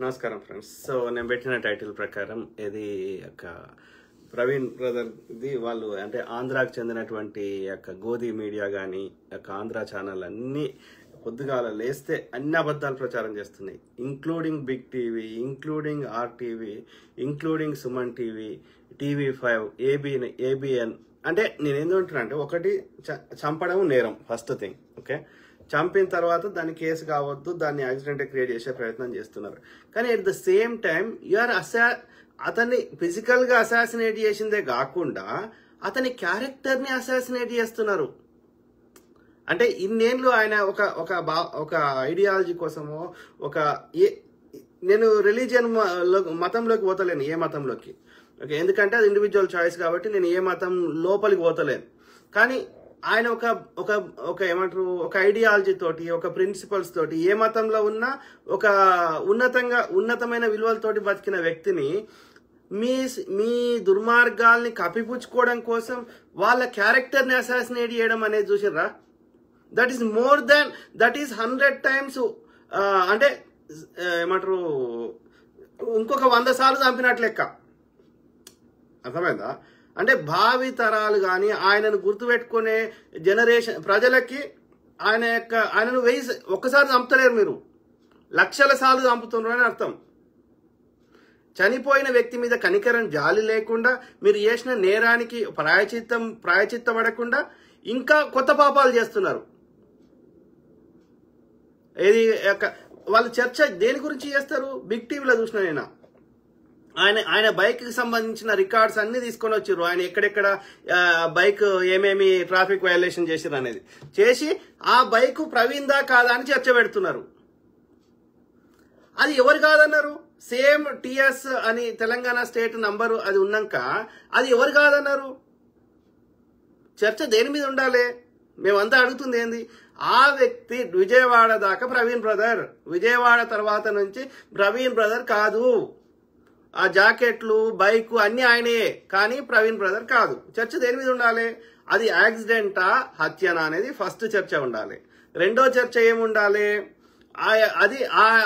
నమస్కారం friends. So నేను పెట్టిన టైటిల్ ప్రకారం ఇది యొక్క ప్రవీణ్ బ్రదర్ది వాళ్ళు అంటే ఆంధ్రాకు చెందినటువంటి యొక్క గోధి మీడియా కానీ యొక్క ఆంధ్ర ఛానల్ అన్నీ పొద్దుగాల లేస్తే అన్ని అబద్ధాలు ప్రచారం చేస్తున్నాయి. Including Big TV, including RTV, including Suman TV, TV5, ABN. అంటే నేను ఏంటంటున్నా అంటే ఒకటి చంపడం నేరం ఫస్ట్ థింగ్. ఓకే, చంపిన తర్వాత దాన్ని కేసు కావద్దు, దాన్ని యాక్సిడెంట్ క్రియేట్ చేసే ప్రయత్నం చేస్తున్నారు. కానీ అట్ ద సేమ్ టైం అతన్ని ఫిజికల్ గా అసాసినేట్ చేసిందే కాకుండా అతని క్యారెక్టర్ ని అసాసినేట్ చేస్తున్నారు. అంటే ఇన్నేళ్ళు ఆయన ఒక ఐడియాలజీ కోసమో నేను రిలీజియన్ మతంలోకి పోతలేను, ఏ మతంలోకి. ఓకే, ఎందుకంటే అది ఇండివిజువల్ చాయిస్ కాబట్టి నేను ఏ మతం లోపలికి పోతలేను. కానీ ఆయన ఏమంటారు, ఒక ఐడియాలజీ తోటి, ఒక ప్రిన్సిపల్స్ తోటి, ఏ మతంలో ఉన్నా ఒక ఉన్నతమైన విలువలతోటి బతికిన వ్యక్తిని మీ దుర్మార్గాల్ని కప్పిపుచ్చుకోవడం కోసం వాళ్ళ క్యారెక్టర్ని అసాసినేట్ చేయడం అనేది చూసిర్రా? దట్ ఈస్ 100 times అంటే ఏమంటారు, ఇంకొక 100 సార్లు చంపినట్లు లెక్క. అర్థమైందా? అంటే భావి తరాలు కానీ ఆయనను గుర్తుపెట్టుకునే జనరేషన్ ప్రజలకి ఆయనను ఒక్కసారి చంపుతలేరు, మీరు లక్షల సార్లు చంపుతున్నారు అని అర్థం. చనిపోయిన వ్యక్తి మీద కనికరం, జాలి లేకుండా మీరు చేసిన నేరానికి ప్రాయచిత్తపడకుండా ఇంకా కొత్త పాపాలు చేస్తున్నారు. వాళ్ళు చర్చ దేని గురించి చేస్తారు? బిగ్ టీవీలో చూసిన నేను ఆయన బైక్ కి సంబంధించిన రికార్డ్స్ అన్ని తీసుకొని వచ్చారు. ఆయన ఎక్కడెక్కడ బైక్ ఏమేమి ట్రాఫిక్ వయలేషన్ చేశారు అనేది చేసి ఆ బైక్ ప్రవీణ్ దా కాదా అని చర్చ పెడుతున్నారు. అది ఎవరు కాదన్నారు? సేమ్ TS అని తెలంగాణ స్టేట్ నంబరు అది ఉన్నాక అది ఎవరు కాదన్నారు? చర్చ దేని మీద ఉండాలి? మేమంతా అడుగుతుంది ఏంది? ఆ వ్యక్తి విజయవాడ దాకా ప్రవీణ్ బ్రదర్, విజయవాడ తర్వాత నుంచి ప్రవీణ్ బ్రదర్ కాదు. ఆ జాకెట్లు, బైక్ అన్ని ఆయనే, కానీ ప్రవీణ్ బ్రదర్ కాదు. చర్చ దేని మీద ఉండాలి? అది యాక్సిడెంటా, హత్యనా అనేది ఫస్ట్ చర్చ ఉండాలి. రెండో చర్చ ఏముండాలి? అది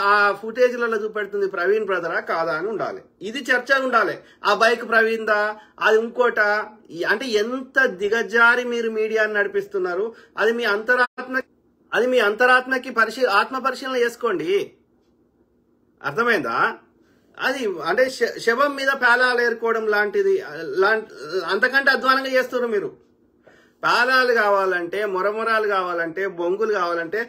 ఆ ఫుటేజ్లలో చూపెడుతుంది ప్రవీణ్ బ్రదరా కాదా అని ఉండాలి. ఇది చర్చ ఉండాలి. ఆ బైక్ ప్రవీణ్ దా, అది ఇంకోట. అంటే ఎంత దిగజారి మీరు మీడియాని నడిపిస్తున్నారు. అది మీ అంతరాత్మకి ఆత్మ పరిశీలన చేసుకోండి. అర్థమైందా? అది అంటే శవం మీద పేలాలు ఏరుకోవడం లాంటిది. అంతకంటే అధ్వానంగా చేస్తున్నారు మీరు. పేలాలు కావాలంటే, మొరమొరాలు కావాలంటే, బొంగులు కావాలంటే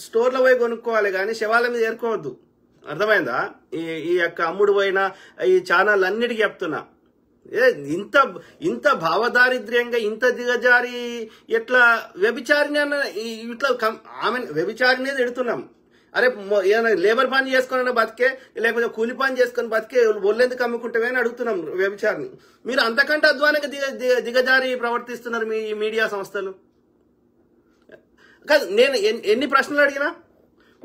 స్టోర్లో పోయి కొనుక్కోవాలి, కానీ శవాల మీద ఏరుకోవద్దు. అర్థమైందా? ఈ యొక్క అమ్ముడు పోయిన ఈ ఛానల్ అన్నిటికీ చెప్తున్నా. ఇంత భావదారిద్ర్యంగా, ఇంత దిగజారి ఎట్లా వ్యభిచారిని ఇట్లా ఆమె వ్యభిచారినే ఎడుతున్నాం. అరే ఏదైనా లేబర్ పని చేసుకుని బతికే, లేకపోతే కూలి పని చేసుకుని బతికే ఒళ్ళెందుకు అమ్ముకుంటామే అని అడుగుతున్నాం వ్యభిచారిని. మీరు అంతకంటే అధ్వానంగా దిగజారి ప్రవర్తిస్తున్నారు మీ మీడియా సంస్థలు. కాదు, నేను ఎన్ని ప్రశ్నలు అడిగినా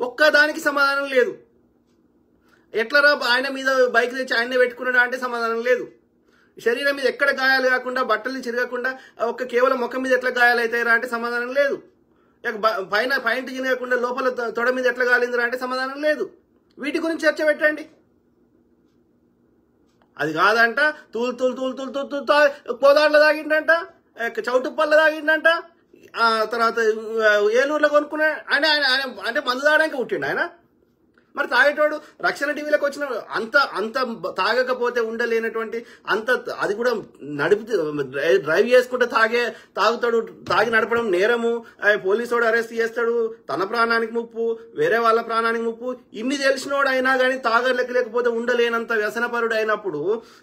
ఒక్కదానికి సమాధానం లేదు. ఎట్లరా ఆయన మీద బైక్ తెచ్చి ఆయనే పెట్టుకున్నాడా అంటే సమాధానం లేదు. శరీరం మీద ఎక్కడ గాయాలు కాకుండా, బట్టలు చిరగకుండా కేవలం ముఖం మీద ఎట్లా గాయాలు అవుతాయిరా అంటే సమాధానం లేదు. పైన పాయింట్ చినగకుండా లోపల తొడ మీద ఎట్లా గాలిందిరా అంటే సమాధానం లేదు. వీటి గురించి చర్చ పెట్టండి. అది కాదంట తూలు కోదాళ్ళ తాగిండంట, చౌటుప్పల్ల తాగిండంట, తర్వాత ఏలూరులో కొనుక్కున్నా అంటే మందు తాగడానికి పుట్టిండు ఆయన. మరి తాగేటోడు రక్షణ టీవీలోకి వచ్చిన అంత తాగకపోతే ఉండలేనటువంటి అది కూడా డ్రైవ్ చేసుకుంటే తాగుతాడు. తాగి నడపడం నేరము. పోలీసోడు అరెస్ట్ చేస్తాడు. తన ప్రాణానికి ముప్పు, వేరే వాళ్ళ ప్రాణానికి ముప్పు. ఇన్ని తెలిసినోడు అయినా కానీ తాగలేక లేకపోతే ఉండలేనంత వ్యసనపరుడు అయినప్పుడు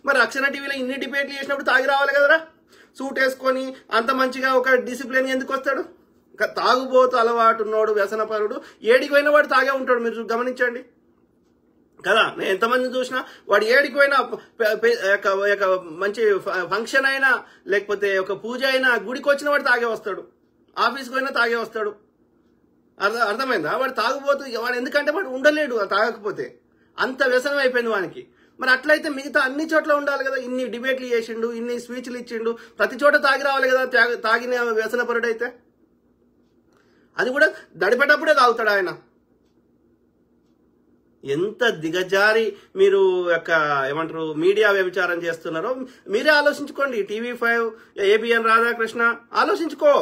మరి రక్షణ టీవీలో ఇన్ని డిబేట్లు చేసినప్పుడు తాగి రావాలి కదరా. సూట్ వేసుకొని అంత మంచిగా ఒక డిసిప్లిన్ ఎందుకు వస్తాడు? తాగుబోతు అలవాటు ఉన్నోడు, వ్యసనపరుడు, ఏడికి పోయినా వాడు తాగే ఉంటాడు. మీరు గమనించండి కదా. నేను ఎంతమంది చూసినా వాడు ఏడికి పోయినా మంచి ఫంక్షన్ అయినా, లేకపోతే ఒక పూజ అయినా, గుడికి వచ్చిన వాడు తాగే వస్తాడు, ఆఫీస్కి పోయినా తాగే వస్తాడు. అర్థమైందా? వాడు తాగుబోతు. వాడు ఎందుకంటే వాడు ఉండలేడు తాగకపోతే. అంత వ్యసనం అయిపోయింది వానికి. మరి అట్లయితే మిగతా అన్ని చోట్ల ఉండాలి కదా. ఇన్ని డిబేట్లు చేసిండు, ఇన్ని స్పీచ్లు ఇచ్చిండు, ప్రతి చోట తాగి రావాలి కదా. తాగిన వ్యసనపరుడు అయితే అది కూడా దడిపెట్టప్పుడే తాగుతాడు ఆయన. ఎంత దిగజారి మీరు ఏమంటారు మీడియా వ్యభిచారం చేస్తున్నారో మీరే ఆలోచించుకోండి. TV5 ABN రాధాకృష్ణ ఆలోచించుకో.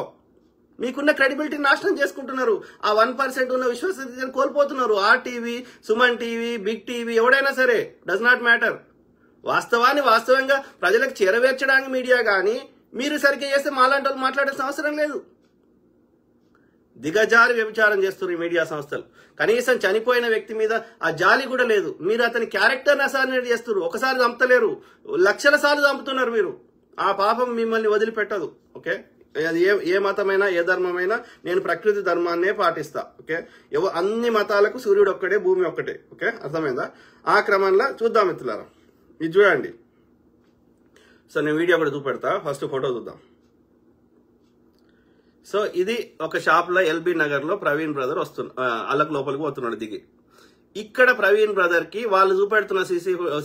మీకున్న క్రెడిబిలిటీ నాశనం చేసుకుంటున్నారు. ఆ 1% ఉన్న విశ్వసనీయతను కోల్పోతున్నారు. RTV, Suman TV, Big TV, ఎవడైనా సరే, డస్ నాట్ మ్యాటర్. వాస్తవాన్ని వాస్తవంగా ప్రజలకు చేరవేర్చడానికి మీడియా కానీ మీరు సరిగ్గా చేస్తే మాలాంటి వాళ్ళు మాట్లాడాల్సిన అవసరం లేదు. దిగజారి వ్యభిచారం చేస్తున్నారు ఈ మీడియా సంస్థలు. కనీసం చనిపోయిన వ్యక్తి మీద ఆ జాలి కూడా లేదు. మీరు అతని క్యారెక్టర్ని అసాసినేట్ చేస్తున్నారు. ఒకసారి చంపుతలేరు, లక్షల సార్లు చంపుతున్నారు మీరు. ఆ పాపం మిమ్మల్ని వదిలిపెట్టదు. ఓకే, అది ఏ మతమైనా ఏ ధర్మమైనా నేను ప్రకృతి ధర్మాన్నే పాటిస్తా. ఓకే, అన్ని మతాలకు సూర్యుడు ఒక్కడే, భూమి ఒక్కటే. ఓకే, అర్థమైందా? ఆ క్రమంలో చూద్దాం మిత్రులారా. ఇది చూడండి. సో నేను వీడియో కూడా చూపెడతా. ఫస్ట్ ఫోటో చూద్దాం. సో ఇది ఒక షాప్ లో LB నగర్ లో ప్రవీణ్ బ్రదర్ అల్లకు లోపలికి పోతున్నాడు దిగి. ఇక్కడ ప్రవీణ్ బ్రదర్ కి వాళ్ళు చూపెడుతున్న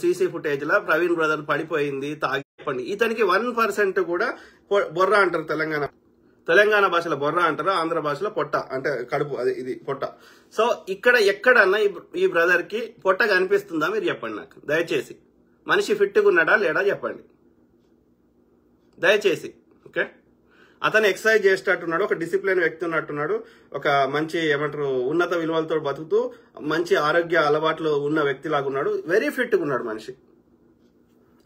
సీసీ ఫుటేజ్ లో ప్రవీణ్ బ్రదర్ పడిపోయింది, తాగిపండి. ఇతనికి 1% కూడా బొర్ర అంటారు. తెలంగాణ భాషలో బొర్ర అంటారు, ఆంధ్ర భాషలో పొట్ట అంటే కడుపు, అది ఇది పొట్ట. సో ఇక్కడ ఎక్కడన్నా ఈ బ్రదర్ కి పొట్ట కనిపిస్తుందా మీరు చెప్పండి నాకు దయచేసి. మనిషి ఫిట్గా ఉన్నాడా లేడా చెప్పండి దయచేసి. ఓకే, అతను ఎక్సర్సైజ్ చేసేటట్టున్నాడు, ఒక డిసిప్లిన్ వ్యక్తి ఉన్నట్టున్నాడు, ఒక మంచి ఏమంటారు ఉన్నత విలువలతో బతుకుతూ మంచి ఆరోగ్య అలవాట్లు ఉన్న వ్యక్తి లాగా ఉన్నాడు. వెరీ ఫిట్గా ఉన్నాడు మనిషి.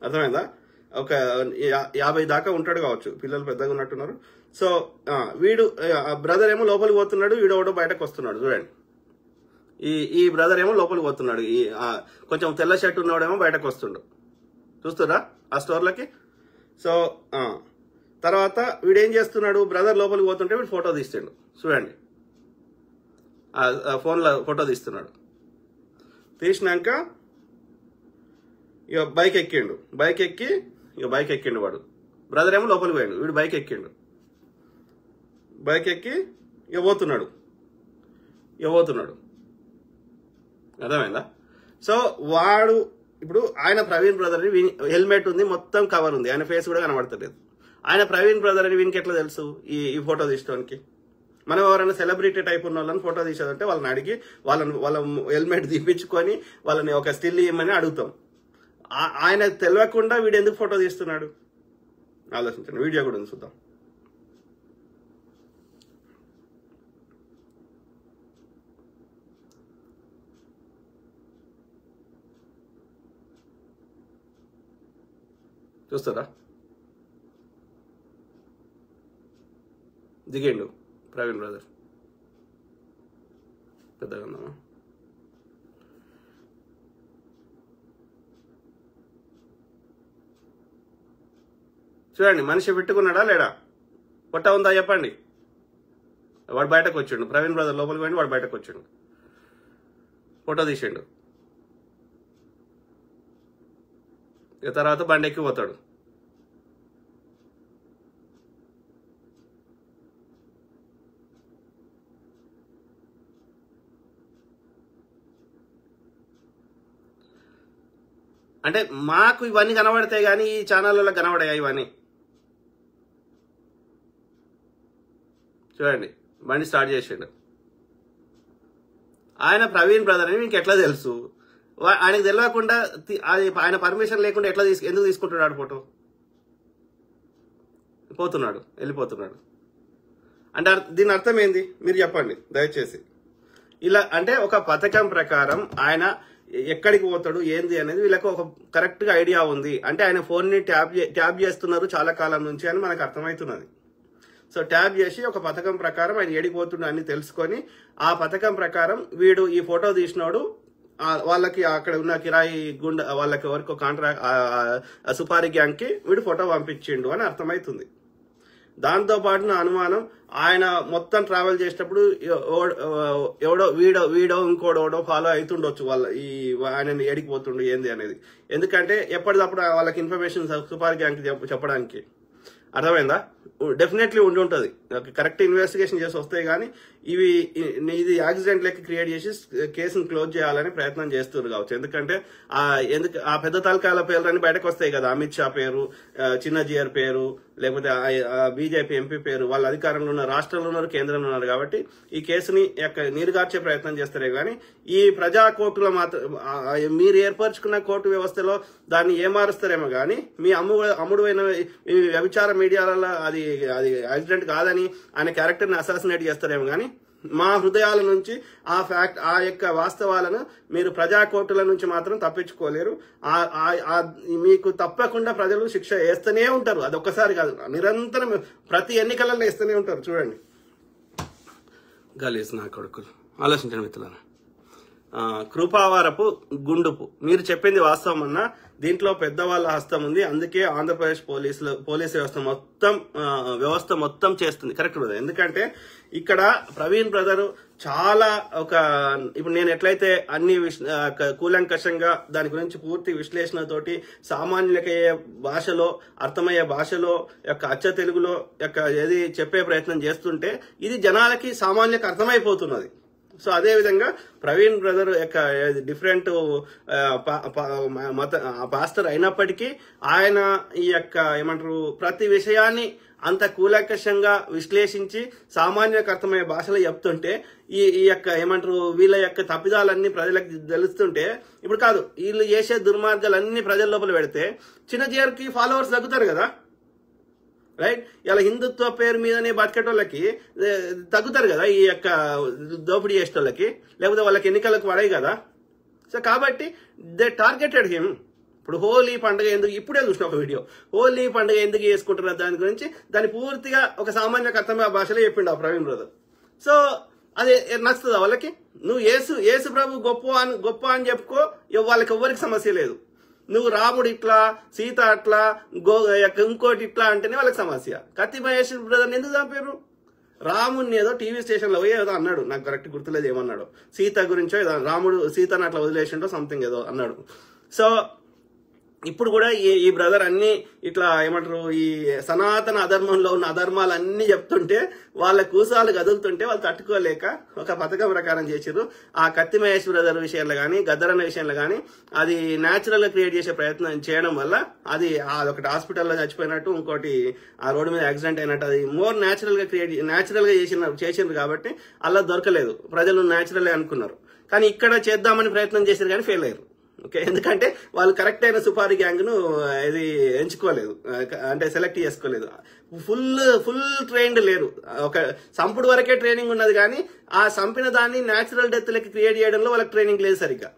అర్థమైందా? ఒక 50 దాకా ఉంటాడు కావచ్చు. పిల్లలు పెద్దగా ఉన్నట్టున్నారు. సో వీడు బ్రదర్ ఏమో లోపలికి పోతున్నాడు, వీడోడో బయటకు వస్తున్నాడు. చూడండి, ఈ బ్రదర్ ఏమో లోపలికి పోతున్నాడు, ఈ కొంచెం తెల్ల షర్ట్ ఉన్నవాడేమో బయటకు వస్తుండు. చూస్తురా ఆ స్టోర్లకి. సో తర్వాత వీడేం చేస్తున్నాడు, బ్రదర్ లోపలికి పోతుంటే వీడు ఫోటో తీస్తాడు. చూడండి, ఫోన్లో ఫోటో తీస్తున్నాడు. తీసినాక ఇక బైక్ ఎక్కిండు. బైక్ ఎక్కిండు వాడు. బ్రదర్ ఏమో లోపలికి పోయాడు, వీడు బైక్ ఎక్కిండు. బైక్ ఎక్కి ఇక పోతున్నాడు. అర్థమైందా? సో వాడు ఇప్పుడు ఆయన ప్రవీణ్ బ్రదర్ హెల్మెట్ ఉంది, మొత్తం కవర్ ఉంది, ఆయన ఫేస్ కూడా కనబడతలేదు. ఆయన ప్రవీణ్ బ్రదర్ అని వీనికి ఎట్లా తెలుసు ఈ ఫోటో తీసుకోవడానికి? మనం ఎవరైనా సెలబ్రిటీ టైప్ ఉన్న వాళ్ళని ఫోటో తీసేదంటే వాళ్ళని అడిగి వాళ్ళ హెల్మెట్ తీపించుకొని వాళ్ళని ఒక స్టిల్ ఇవ్వమని అడుగుతాం. ఆయన తెలియకుండా వీడు ఎందుకు ఫోటో తీస్తున్నాడు ఆలోచించండి. వీడియో కూడా ఉంది, చూద్దాం. చూస్తారా? దిగండు ప్రవీణ్ బ్రదర్. పెద్దగా ఉందామా? చూడండి, మనిషి పెట్టుకున్నాడా లేడా? పొట్ట ఉందా చెప్పండి. వాడు బయటకు వచ్చిండు. ప్రవీణ్ బ్రదర్ లోపలికి పోయిండు, వాడు బయటకు వచ్చిండు, ఫోటో తీసిండు. ఇక తర్వాత బండి ఎక్కి పోతాడు. అంటే మాకు ఇవన్నీ కనబడతాయి కానీ ఈ ఛానళ్ళలో కనబడాయి ఇవన్నీ. చూడండి, బండి స్టార్ట్ చేసిండు. ఆయన ప్రవీణ్ బ్రదర్ అని మీకు ఎట్లా తెలుసు? ఆయనకు తెలియకుండా అది ఆయన పర్మిషన్ లేకుండా ఎందుకు తీసుకుంటున్నాడు ఫోటో? వెళ్ళిపోతున్నాడు అంటే దీని అర్థం ఏంది మీరు చెప్పండి దయచేసి. ఇలా అంటే ఒక పథకం ప్రకారం ఆయన ఎక్కడికి పోతాడు ఏంది అనేది వీళ్ళకి ఒక కరెక్ట్ గా ఐడియా ఉంది. అంటే ఆయన ఫోన్ ని ట్యాప్ చేస్తున్నారు చాలా కాలం నుంచి అని మనకు అర్థమవుతున్నది. సో ట్యాప్ చేసి ఒక పథకం ప్రకారం ఆయన ఏడికి పోతుండ అని తెలుసుకొని ఆ పథకం ప్రకారం వీడు ఈ ఫోటో తీసినోడు వాళ్ళకి అక్కడ ఉన్న కిరాయి గుండా వాళ్ళకి ఎవరికో కాంట్రాక్ట్ సుపారీ గ్యాంగ్ కి వీడు ఫోటో పంపించిండు అని అర్థమవుతుంది. దాంతో పాటు నా అనుమానం ఆయన మొత్తం ట్రావెల్ చేసేటప్పుడు వీడో ఇంకోడో ఫాలో అవుతుండొచ్చు ఆయన ఎడికి పోతుండు ఏంది అనేది. ఎందుకంటే ఎప్పటికప్పుడు వాళ్ళకి ఇన్ఫర్మేషన్ సుపారీ గ్యాంగ్ చెప్పడానికి. అర్థమైందా? డెఫినెట్లీ ఉండి ఉంటుంది. కరెక్ట్ ఇన్వెస్టిగేషన్ చేసి వస్తాయి కానీ ఇది యాక్సిడెంట్ లెక్క క్రియేట్ చేసి కేసును క్లోజ్ చేయాలని ప్రయత్నం చేస్తున్నారు కావచ్చు. ఎందుకంటే ఆ పెద్ద తలకాయల పేర్లన్నీ బయటకు వస్తాయి కదా, అమిత్ షా పేరు, చిన్నజీఆర్ పేరు, లేకపోతే బీజేపీ ఎంపీ పేరు, వాళ్ళ అధికారంలో ఉన్న రాష్ట్రంలో ఉన్నారు, కేంద్రంలో ఉన్నారు. కాబట్టి ఈ కేసుని నీరుగార్చే ప్రయత్నం చేస్తారే కానీ ఈ ప్రజా కోర్టులో మాత్రం మీరు ఏర్పరచుకున్న కోర్టు వ్యవస్థలో దాన్ని ఏమారుస్తారేమో కానీ మీ అమ్ముడువైన వ్యభిచార మీడియాలలో అది యాక్సిడెంట్ కాదని ఆయన క్యారెక్టర్ని అసాసినేట్ చేస్తారేమో కానీ మా హృదయాల నుంచి ఆ యొక్క వాస్తవాలను మీరు ప్రజా కోర్టుల నుంచి మాత్రం తప్పించుకోలేరు. మీకు తప్పకుండా ప్రజలు శిక్ష వేస్తూనే ఉంటారు. అది ఒక్కసారి కాదు, నిరంతరం ప్రతి ఎన్నికలలో వేస్తూనే ఉంటారు. చూడండి, గలీజ్ నా కొడుకులు. ఆలోచించండి మిత్రులారా. కృపావారపు గుండుపు, మీరు చెప్పింది వాస్తవం అన్నా, దీంట్లో పెద్దవాళ్ళ హస్తం ఉంది. అందుకే ఆంధ్రప్రదేశ్ పోలీస్ వ్యవస్థ మొత్తం చేస్తుంది. Correct brother. ఎందుకంటే ఇక్కడ ప్రవీణ్ బ్రదర్ చాలా ఇప్పుడు నేను ఎట్లయితే అన్ని కూలంకషంగా దాని గురించి పూర్తి విశ్లేషణతోటి సామాన్యులకయ్యే భాషలో, అర్థమయ్యే భాషలో అచ్చ తెలుగులో ఏది చెప్పే ప్రయత్నం చేస్తుంటే ఇది జనాలకి సామాన్యులకు అర్థమైపోతున్నది. సో అదే విధంగా ప్రవీణ్ బ్రదర్ డిఫరెంట్ పాస్టర్ అయినప్పటికీ ఆయన ఈ ఏమంటారు ప్రతి విషయాన్ని అంత కూలంకషంగా విశ్లేషించి సామాన్యులకు అర్థమయ్యే భాషలో చెప్తుంటే ఈ ఏమంటారు వీళ్ళ తప్పిదాలన్నీ ప్రజలకు తెలుస్తుంటే, ఇప్పుడు కాదు వీళ్ళు చేసే దుర్మార్గాలన్నీ ప్రజల లోపల పెడితే చిన్నజీఆర్కి ఫాలోవర్స్ తగ్గుతారు కదా, రైట్? ఇలా హిందుత్వ పేరు మీదనే బతికేటోళ్ళకి తగ్గుతారు కదా ఈ దోపిడీ చేసేటోళ్ళకి, లేకపోతే వాళ్ళకి ఎన్నికలకు పడాయి కదా. సో కాబట్టి దే టార్గెటెడ్ హిమ్. ఇప్పుడు హోలీ పండుగ ఎందుకు, ఇప్పుడే చూసిన ఒక వీడియో, హోలీ పండుగ ఎందుకు చేసుకుంటున్నారు దాని గురించి దాన్ని పూర్తిగా ఒక సామాన్య అర్థమయ్యే భాషలో చెప్పిండు ఆ ప్రవీణ్ బ్రదర్. సో అది నచ్చుతుందా వాళ్ళకి? నువ్వు యేసు ప్రభు గొప్ప అని చెప్పుకో, వాళ్ళకి ఎవ్వరికి సమస్య లేదు. నువ్వు రాముడు ఇట్లా, సీత అట్లా, ఇంకోటి ఇట్లా అంటేనే వాళ్ళకి సమస్య. కత్తి మహేష్ బ్రదర్ని ఎందుకు చంపారు? రాముడిని ఏదో టీవీ స్టేషన్లో పోయి ఏదో అన్నాడు, నాకు కరెక్ట్ గుర్తులేదు ఏమన్నాడు, సీత గురించో ఏదో, రాముడు సీతను అట్లా వదిలేసిండో సంథింగ్ ఏదో అన్నాడు. సో ఇప్పుడు కూడా ఈ బ్రదర్ అన్ని ఇట్లా ఏమంటారు ఈ సనాతన అధర్మంలో ఉన్న అధర్మాలన్నీ చెప్తుంటే వాళ్ళ కూసాలు కదులుతుంటే వాళ్ళు తట్టుకోలేక ఒక పథకం ప్రకారం చేసిర్రు. ఆ కత్తి మహేష్ బ్రదర్ విషయంలో కానీ గద్దరన్న విషయంలో కానీ అది న్యాచురల్ గా క్రియేట్ చేసే ప్రయత్నం చేయడం వల్ల అది ఒకటి హాస్పిటల్లో చచ్చిపోయినట్టు, ఇంకోటి ఆ రోడ్డు మీద యాక్సిడెంట్ అయినట్టు, అది మోర్ న్యాచురల్ గా చేసిండ్రు కాబట్టి అలా దొరకలేదు, ప్రజలు న్యాచురల్ అనుకున్నారు. కానీ ఇక్కడ చేద్దామని ప్రయత్నం చేశారు కానీ ఫెయిల్ అయ్యారు. ఓకే, ఎందుకంటే వాళ్ళు కరెక్ట్ అయిన సుపారీ గ్యాంగ్ ను ఇది ఎంచుకోలేదు, అంటే సెలెక్ట్ చేసుకోలేదు. ఫుల్ ట్రైన్డ్ లేరు. ఒక సంపుడు వరకే ట్రైనింగ్ ఉన్నది కానీ ఆ సంపిన దాన్ని న్యాచురల్ డెత్ లెక్క క్రియేట్ చేయడంలో వాళ్ళకి ట్రైనింగ్ లేదు సరిగ్గా.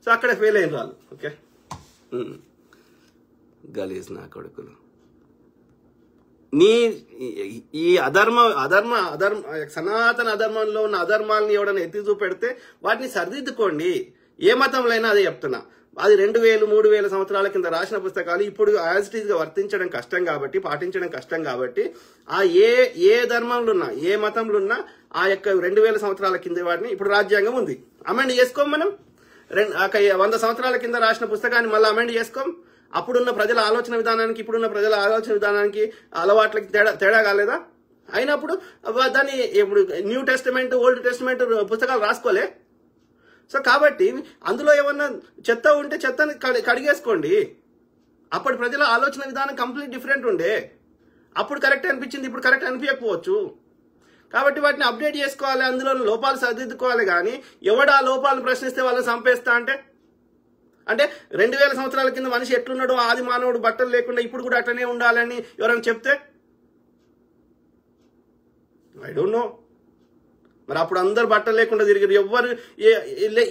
సో అక్కడ ఫెయిల్ అయిన వాళ్ళు. ఓకే, గలీజ్ నా కొడుకులు. ఈ సనాతన అధర్మంలో ఉన్న అధర్మాలని ఎవడన్నా ఎత్తి చూపెడితే వాటిని సరిదిద్దుకోండి. ఏ మతంలో అయినా అదే చెప్తున్నా. అది 2000-3000 సంవత్సరాల కింద రాసిన పుస్తకాలు ఇప్పుడు యాజ్ ఇట్ ఈజ్ గా వర్తించడం కష్టం కాబట్టి, పాటించడం కష్టం కాబట్టి, ఆ ఏ ధర్మంలో ఉన్నా ఏ మతంలో ఉన్నా ఆ 2000 సంవత్సరాల కింద వాటిని ఇప్పుడు రాజ్యాంగం ఉంది, అమెండ్ చేసుకోం మనం. 100 సంవత్సరాల కింద రాసిన పుస్తకాన్ని మళ్ళీ అమెండ్ చేసుకోం. అప్పుడున్న ప్రజల ఆలోచన విధానానికి ఇప్పుడున్న ప్రజల ఆలోచన విధానానికి అలవాట్లకి తేడా కాలేదా? అయినప్పుడు దాన్ని ఇప్పుడు న్యూ టెస్టిమెంట్ ఓల్డ్ టెస్టిమెంట్ పుస్తకాలు రాసుకోలే. సో కాబట్టి అందులో ఏమన్నా చెత్త ఉంటే చెత్తని కడిగేసుకోండి. అప్పటి ప్రజల ఆలోచన విధానం కంప్లీట్ డిఫరెంట్ ఉండే. అప్పుడు కరెక్ట్ అనిపించింది, ఇప్పుడు కరెక్ట్ అనిపించకపోవచ్చు. కాబట్టి వాటిని అప్డేట్ చేసుకోవాలి, అందులో లోపాలు సరిదిద్దుకోవాలి. కానీ ఎవడు ఆ లోపాలను ప్రశ్నిస్తే వాళ్ళని చంపేస్తా అంటే 2000 సంవత్సరాల కింద మనిషి ఎట్లున్నాడో ఆది మానవుడు బట్టలు లేకుండా ఇప్పుడు కూడా అట్లనే ఉండాలని ఎవరైనా చెప్తే ఐ డోంట్ నో. మరి అప్పుడు అందరు బట్టలు లేకుండా తిరిగారు. ఎవ్వరు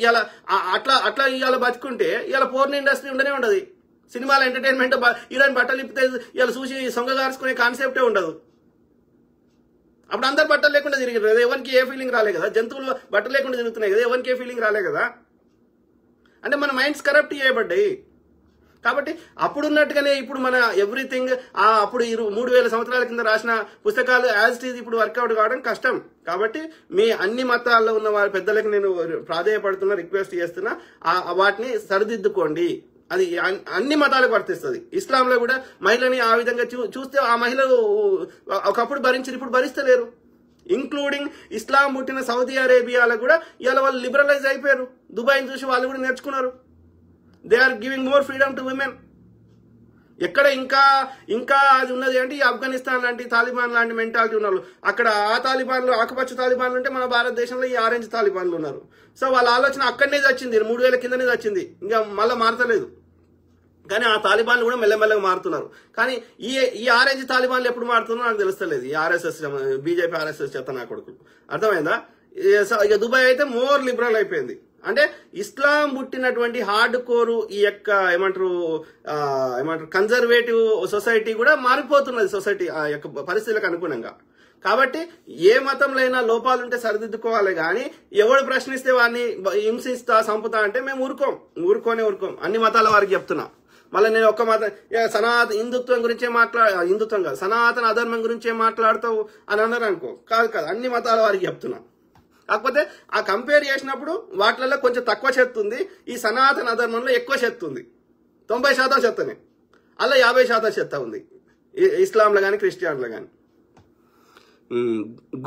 ఇలా అట్లా ఇవాళ బతుకుంటే ఇవాళ పోర్న్ ఇండస్ట్రీ ఉండనే ఉండదు. సినిమాల ఎంటర్టైన్మెంట్ హీరోయిన్ బట్టలు ఇప్పితే ఇవాళ చూసి సొంగగార్చుకునే కాన్సెప్టే ఉండదు. అప్పుడు అందరు బట్టలు లేకుండా తిరిగారు కదా, ఎవరికి ఏ ఫీలింగ్ రాలే కదా. జంతువులు బట్టలు లేకుండా తిరుగుతున్నాయి కదా, ఎవరికి ఏ ఫీలింగ్ రాలే కదా. అంటే మన మైండ్స్ కరప్ట్ చేయబడ్డాయి. కాబట్టి అప్పుడున్నట్టుగానే ఇప్పుడు మన ఎవ్రీథింగ్ అప్పుడు 3000 సంవత్సరాల కింద రాసిన పుస్తకాలు యాజ్ ఇట్ ఈజ్ ఇప్పుడు వర్కౌట్ కావడం కష్టం. కాబట్టి మీ అన్ని మతాల్లో ఉన్న వారి పెద్దలకు నేను ప్రాధేయపడుతున్నా, రిక్వెస్ట్ చేస్తున్నా, వాటిని సరిదిద్దుకోండి అది అన్ని మతాలకు వర్తిస్తుంది. ఇస్లాంలో కూడా మహిళని ఆ విధంగా చూస్తే ఆ మహిళలు ఒకప్పుడు భరించారు, ఇప్పుడు భరిస్తలేరు. ఇంక్లూడింగ్ ఇస్లాం పుట్టిన సౌదీ అరేబియాలో కూడా ఇవాళ వాళ్ళు లిబరలైజ్ అయిపోయారు. దుబాయ్ని చూసి వాళ్ళు కూడా నేర్చుకున్నారు. They are giving more freedom to women. ఎక్కడ ఇంకా అది ఉన్నది అంటే ఈ ఆఫ్ఘనిస్తాన్ లాంటి తాలిబాన్ లాంటి మెంటాలిటీ ఉన్నారు. అక్కడ ఆ తాలిబాన్లు ఆకుపచ్చ తాలిబాన్లు ఉంటే మన భారతదేశంలో ఈ ఆరెంజ్ తాలిబాన్లు ఉన్నారు. సో వాళ్ళ ఆలోచన అక్కడనే వచ్చింది, 3000 కిందనే వచ్చింది, ఇంకా మళ్ళీ మారతలేదు. కానీ ఆ తాలిబాన్లు కూడా మెల్లమెల్లగా మారుతున్నారు. కానీ ఈ ఆరెంజ్ తాలిబాన్లు ఎప్పుడు మారుతున్నారో నాకు తెలుస్తలేదు. ఈ ఆర్ఎస్ఎస్ బీజేపీ ఆర్ఎస్ఎస్ చేత నా కొడుకులు అర్థమైందా. ఇక దుబాయ్ అయితే మోర్ లిబరల్ అయిపోయింది. అంటే ఇస్లాం పుట్టినటువంటి హార్డ్ కోరు ఈ యొక్క ఏమంటారు కన్జర్వేటివ్ సొసైటీ కూడా మారిపోతున్నది, సొసైటీ ఆ యొక్క పరిస్థితులకు అనుగుణంగా. కాబట్టి ఏ మతంలో లోపాలుంటే సరిదిద్దుకోవాలి. కానీ ఎవడు ప్రశ్నిస్తే వాడిని హింసిస్తా చంపుతా అంటే మేము ఊరుకోం. అన్ని మతాల వారికి చెప్తున్నా. మళ్ళీ నేను ఒక్క మతం హిందుత్వం గురించే హిందుత్వం కాదు, సనాతన అధర్మం గురించే మాట్లాడతావు అని అన్నారు అనుకో. కాదు, అన్ని మతాల వారికి చెప్తున్నా. కాకపోతే ఆ కంపేర్ చేసినప్పుడు వాటిలలో కొంచెం తక్కువ శక్తి ఉంది, ఈ సనాతన అధర్మంలో ఎక్కువ శక్తి ఉంది. 90% శక్తినే, అలా 50% శక్తి ఉంది ఇస్లాంలో కానీ క్రిస్టియన్లో కానీ.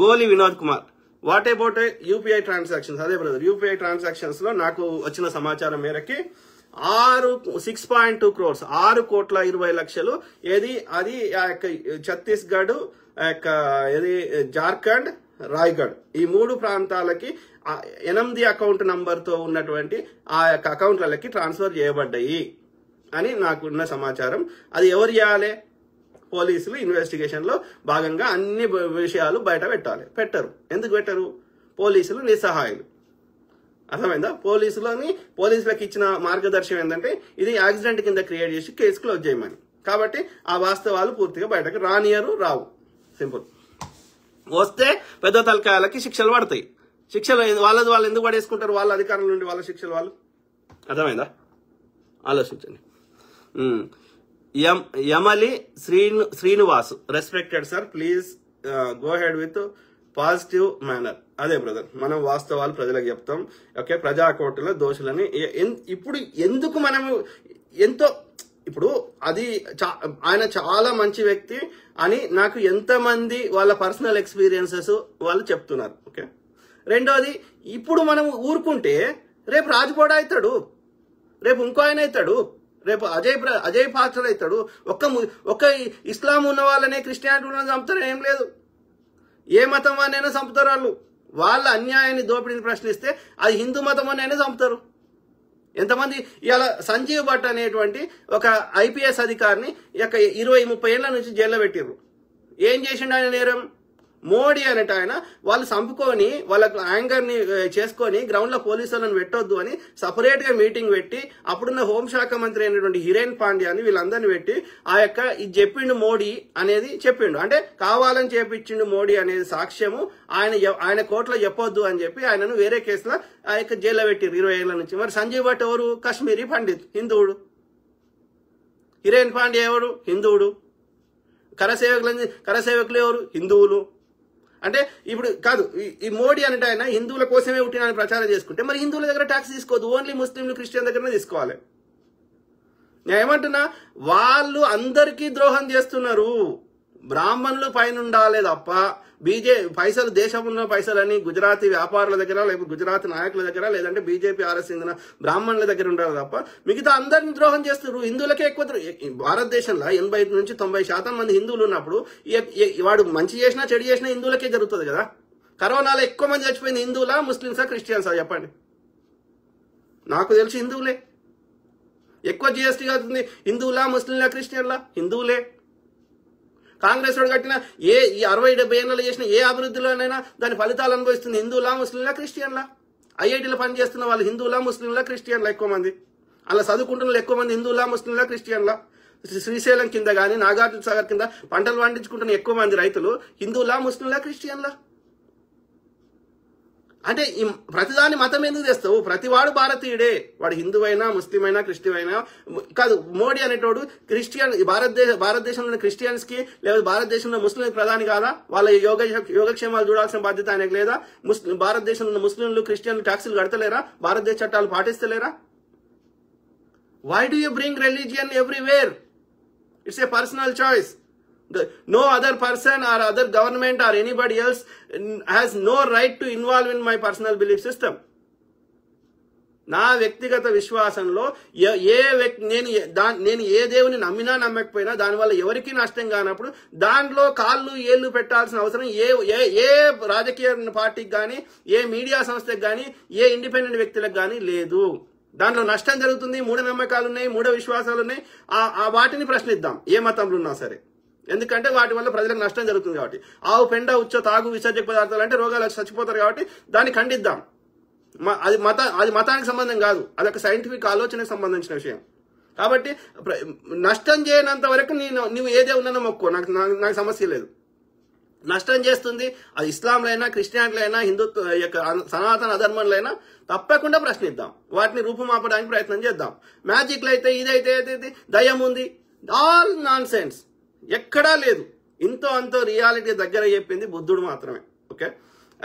గోలి Vinod Kumar, what about UPI transactions? అదే బ్రదర్, యూపీఐ ట్రాన్సాక్షన్స్ లో నాకు వచ్చిన సమాచారం మేరకి 6.2 crores 6,20,00,000 ఏది అది ఆ యొక్క ఛత్తీస్గఢ్, ఆ యొక్క ఏది జార్ఖండ్, రాయ్గఢ్ ఈ 3 ప్రాంతాలకి 8 అకౌంట్ నంబర్తో ఉన్నటువంటి ఆ యొక్క అకౌంట్లకి ట్రాన్స్ఫర్ చేయబడ్డాయి అని నాకున్న సమాచారం. అది ఎవరు చేయాలి? పోలీసులు ఇన్వెస్టిగేషన్ లో భాగంగా అన్ని విషయాలు బయట పెట్టరు. ఎందుకు పెట్టరు? పోలీసులు నిస్సహాయులు. అర్థమైందా? పోలీసులకు ఇచ్చిన మార్గదర్శనం ఏంటంటే ఇది యాక్సిడెంట్ కింద క్రియేట్ చేసి కేసు క్లోజ్ చేయమని. కాబట్టి ఆ వాస్తవాలు పూర్తిగా బయటకు రావు. సింపుల్. వస్తే పెద్ద తలకాయలకి శిక్షలు పడతాయి. శిక్షలు వాళ్ళు ఎందుకు పడేసుకుంటారు? వాళ్ళ అధికారుల నుండి వాళ్ళ శిక్షలు వాళ్ళు. అర్థమైందా? ఆలోచించండి. Yamali Srinivas, respected sir, please go ahead with positive manner. అదే బ్రదర్, మనం వాస్తవాలు ప్రజలకు చెప్తాం. ఓకే, ప్రజాకోర్టులో దోషులని ఇప్పుడు ఎందుకు మనము ఎంతో ఇప్పుడు అది ఆయన చాలా మంచి వ్యక్తి అని నాకు ఎంతమంది వాళ్ళ పర్సనల్ ఎక్స్పీరియన్సెస్ వాళ్ళు చెప్తున్నారు. ఓకే, రెండోది ఇప్పుడు మనం ఊరుకుంటే రేపు రాజుగౌడ అవుతాడు, రేపు ఇంకో ఆయన అవుతాడు, రేపు అజయ్ పాస్టర్ అవుతాడు. ఒక్క ఇస్లాం ఉన్న వాళ్ళనే క్రిస్టియానిటీ ఉన్న చంపుతారు, ఏం లేదు. ఏ మతం వాళ్ళైనా చంపుతారు. వాళ్ళ అన్యాయాన్ని దోపిడీని ప్రశ్నిస్తే అది హిందూ మతం అయినా చంపుతారు. ఎంతమంది ఇవాళ సంజీవ్ భట్ అనేటువంటి ఒక ఐపీఎస్ అధికారిని 20-30 ఏళ్ల నుంచి జైల్లో పెట్టిర్రు. ఏం చేసిండు ఆయన నేరం? మోడీ అనేట ఆయన వాళ్ళు చంపుకొని వాళ్ళకు యాంగర్ ని చేసుకొని గ్రౌండ్ లో పోలీసులను పెట్టొద్దు అని సపరేట్ గా మీటింగ్ పెట్టి అప్పుడున్న హోంశాఖ మంత్రి అయినటువంటి హిరేన్ పాండ్యాని వీళ్ళందరినీ పెట్టి ఆ యొక్క ఇది చెప్పిండు మోడీ అనేది చెప్పిండు. అంటే కావాలని చేపించిండు మోడీ అనేది సాక్ష్యము ఆయన కోర్టులో చెప్పొద్దు అని చెప్పి ఆయనను వేరే కేసులో ఆ యొక్క జైల్లో పెట్టిరు 20 ఏళ్ల నుంచి. మరి సంజయ్ భట్ ఎవరు? కాశ్మీరీ పండిత్, హిందువుడు. హిరేన్ పాండ్యా ఎవరు? హిందువుడు. కరసేవకులు ఎవరు? హిందువులు. అంటే ఇప్పుడు కాదు, ఈ మోడీ అంటే ఆయన హిందువుల కోసమే పుట్టినని ప్రచారం చేసుకుంటే మరి హిందువుల దగ్గర ట్యాక్స్ తీసుకోవద్దు, ఓన్లీ ముస్లింలు క్రిస్టియన్ దగ్గరనే తీసుకోవాలి. నేను ఏమంటున్నా, వాళ్ళు అందరికీ ద్రోహం చేస్తున్నారు. బ్రాహ్మణులు పైన ఉండాలి తప్ప పైసలు దేశంలో పైసలని గుజరాతీ వ్యాపారుల దగ్గర, లేకపోతే గుజరాతీ నాయకుల దగ్గర, లేదంటే బీజేపీ ఆర్ఎస్ చెందిన బ్రాహ్మణుల దగ్గర ఉండాలి తప్ప మిగతా అందరిని ద్రోహం చేస్తున్నారు. హిందువులకే ఎక్కువ. భారతదేశంలో 80-90% మంది హిందువులు ఉన్నప్పుడు వాడు మంచి చేసినా చెడు చేసినా హిందువులకే జరుగుతుంది కదా. కరోనాలో ఎక్కువ మంది చచ్చిపోయింది హిందువులా, ముస్లింసా, క్రిస్టియన్సా? చెప్పండి. నాకు తెలిసి హిందువులే. ఎక్కువ జిఎస్టీ అవుతుంది హిందువులా, ముస్లింలా, క్రిస్టియన్లా? హిందువులే. కాంగ్రెస్ వాడు కట్టిన ఈ 60-70 ఏళ్ళలో చేసిన ఏ అభివృద్ధిలోనైనా దాని ఫలితాలు అనుభవిస్తుంది హిందువులా, ముస్లింలా, క్రిస్టియన్లా? ఐఐటీలో పనిచేస్తున్న వాళ్ళు హిందువులా, ముస్లింలా, క్రిస్టియన్లా? ఎక్కువ మంది అలా చదువుకుంటున్న ఎక్కువ మంది హిందువులా, ముస్లింలా, క్రిస్టియన్లా? శ్రీశైలం కింద కానీ నాగార్జున సాగర్ కింద పంటలు పండించుకుంటున్న ఎక్కువ మంది రైతులు హిందువులా, ముస్లింలా, క్రిస్టియన్లా? అంటే ప్రతిదాని మతం ఎందుకు తెస్తావు? ప్రతివాడు భారతీయుడే. వాడు హిందువైనా, ముస్లిం అయినా, క్రిస్టియన్ అయినా కాదు. మోడీ అనేటోడు క్రిస్టియన్ భారతదేశంలో క్రిస్టియన్స్ కి లేదా భారతదేశంలో ముస్లిం ప్రధాని కాదా? వాళ్ళ యోగక్షేమాలు చూడాల్సిన బాధ్యత ఆయనకు లేదా? భారతదేశంలో ముస్లింలు, క్రిస్టియన్లు ట్యాక్సులు కడతలేరా? భారతదేశ చట్టాలు పాటిస్తలేరా? Why do you bring religion everywhere? It's a personal choice. No other person or other government or anybody else has no right to involve in my personal belief system. నా వ్యక్తిగత విశ్వాసంలో నేను ఏ దేవుని నమ్మినా నమ్మకపోయినా దానివల్ల ఎవరికి నష్టం కానప్పుడు దాంట్లో కాళ్ళు ఏళ్ళు పెట్టాల్సిన అవసరం ఏ రాజకీయ పార్టీకి కానీ, ఏ మీడియా సంస్థకి కానీ, ఏ ఇండిపెండెంట్ వ్యక్తులకు కానీ లేదు. దాంట్లో నష్టం జరుగుతుంది, మూఢనమ్మకాలు ఉన్నాయి, మూఢ విశ్వాసాలు ఉన్నాయి. ఆ వాటిని ప్రశ్నిద్దాం ఏ మతంలో ఉన్నా సరే. ఎందుకంటే వాటి వల్ల ప్రజలకు నష్టం జరుగుతుంది కాబట్టి. ఆవు పెండ, ఉచ్చ, తాగు, విసర్జక పదార్థాలు అంటే రోగాలకు చచ్చిపోతారు కాబట్టి దాన్ని ఖండిద్దాం. అది మతానికి సంబంధం కాదు, అదొక సైంటిఫిక్ ఆలోచనకు సంబంధించిన విషయం. కాబట్టి నష్టం చేయనంత వరకు నువ్వు ఏదే ఉన్నా మొక్కో, నాకు సమస్య లేదు. నష్టం చేస్తుంది అది ఇస్లాంలో అయినా, క్రిస్టియానిటీలో అయినా, హిందుత్వ సనాతన అధర్మంలో తప్పకుండా ప్రశ్నిద్దాం, వాటిని రూపుమాపడానికి ప్రయత్నం చేద్దాం. మ్యాజిక్లు అయితే ఇదైతే దయ్యం ఉంది, ఆల్ నాన్ సెన్స్, ఎక్కడా లేదు. ఇంతో అంతో రియాలిటీ దగ్గర చెప్పింది బుద్ధుడు మాత్రమే. ఓకే,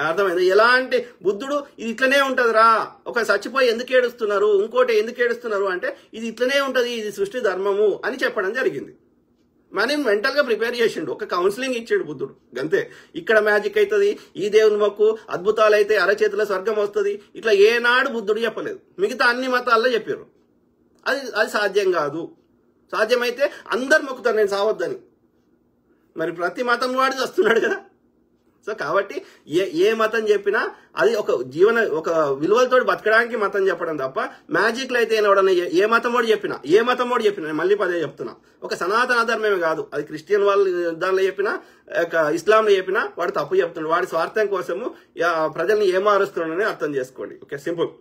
అర్థమైంది? ఎలాంటి బుద్ధుడు ఇది ఇట్లనే ఉంటదిరా, ఒక చచ్చిపోయి ఎందుకు ఏడుస్తున్నారు, ఇంకోటి ఎందుకు ఏడుస్తున్నారు అంటే ఇది ఇట్లనే ఉంటది, ఇది సృష్టి ధర్మము అని చెప్పడం జరిగింది. మనం మెంటల్ గా ప్రిపేర్ చేసిండు, ఒక కౌన్సిలింగ్ ఇచ్చాడు బుద్ధుడు అంతే. ఇక్కడ మ్యాజిక్ అవుతుంది, ఈ దేవుని మొక్కు, అద్భుతాలు అయితే అరచేతుల స్వర్గం వస్తుంది, ఇట్లా ఏనాడు బుద్ధుడు చెప్పలేదు. మిగతా అన్ని మతాల్లో చెప్పారు. అది సాధ్యం కాదు. సాధ్యమైతే అందరు మొక్కుతారు నేను సావద్దని, మరి ప్రతి మతం వాడు వస్తున్నాడు కదా. సో కాబట్టి ఏ మతం చెప్పినా అది ఒక విలువలతో బతకడానికి మతం చెప్పడం తప్ప మ్యాజిక్లు అయితే ఏ మతం వాడు చెప్పినా మళ్ళీ పదే చెప్తున్నా, ఒక సనాతన ధర్మమే కాదు, అది క్రిస్టియన్ వాళ్ళు దానిలో చెప్పినా, ఇస్లాంలో చెప్పినా వాడు తప్పు చెప్తున్నాడు. వాడి స్వార్థం కోసము ప్రజల్ని ఏమారుస్తున్నాడని అర్థం చేసుకోండి. Okay, simple.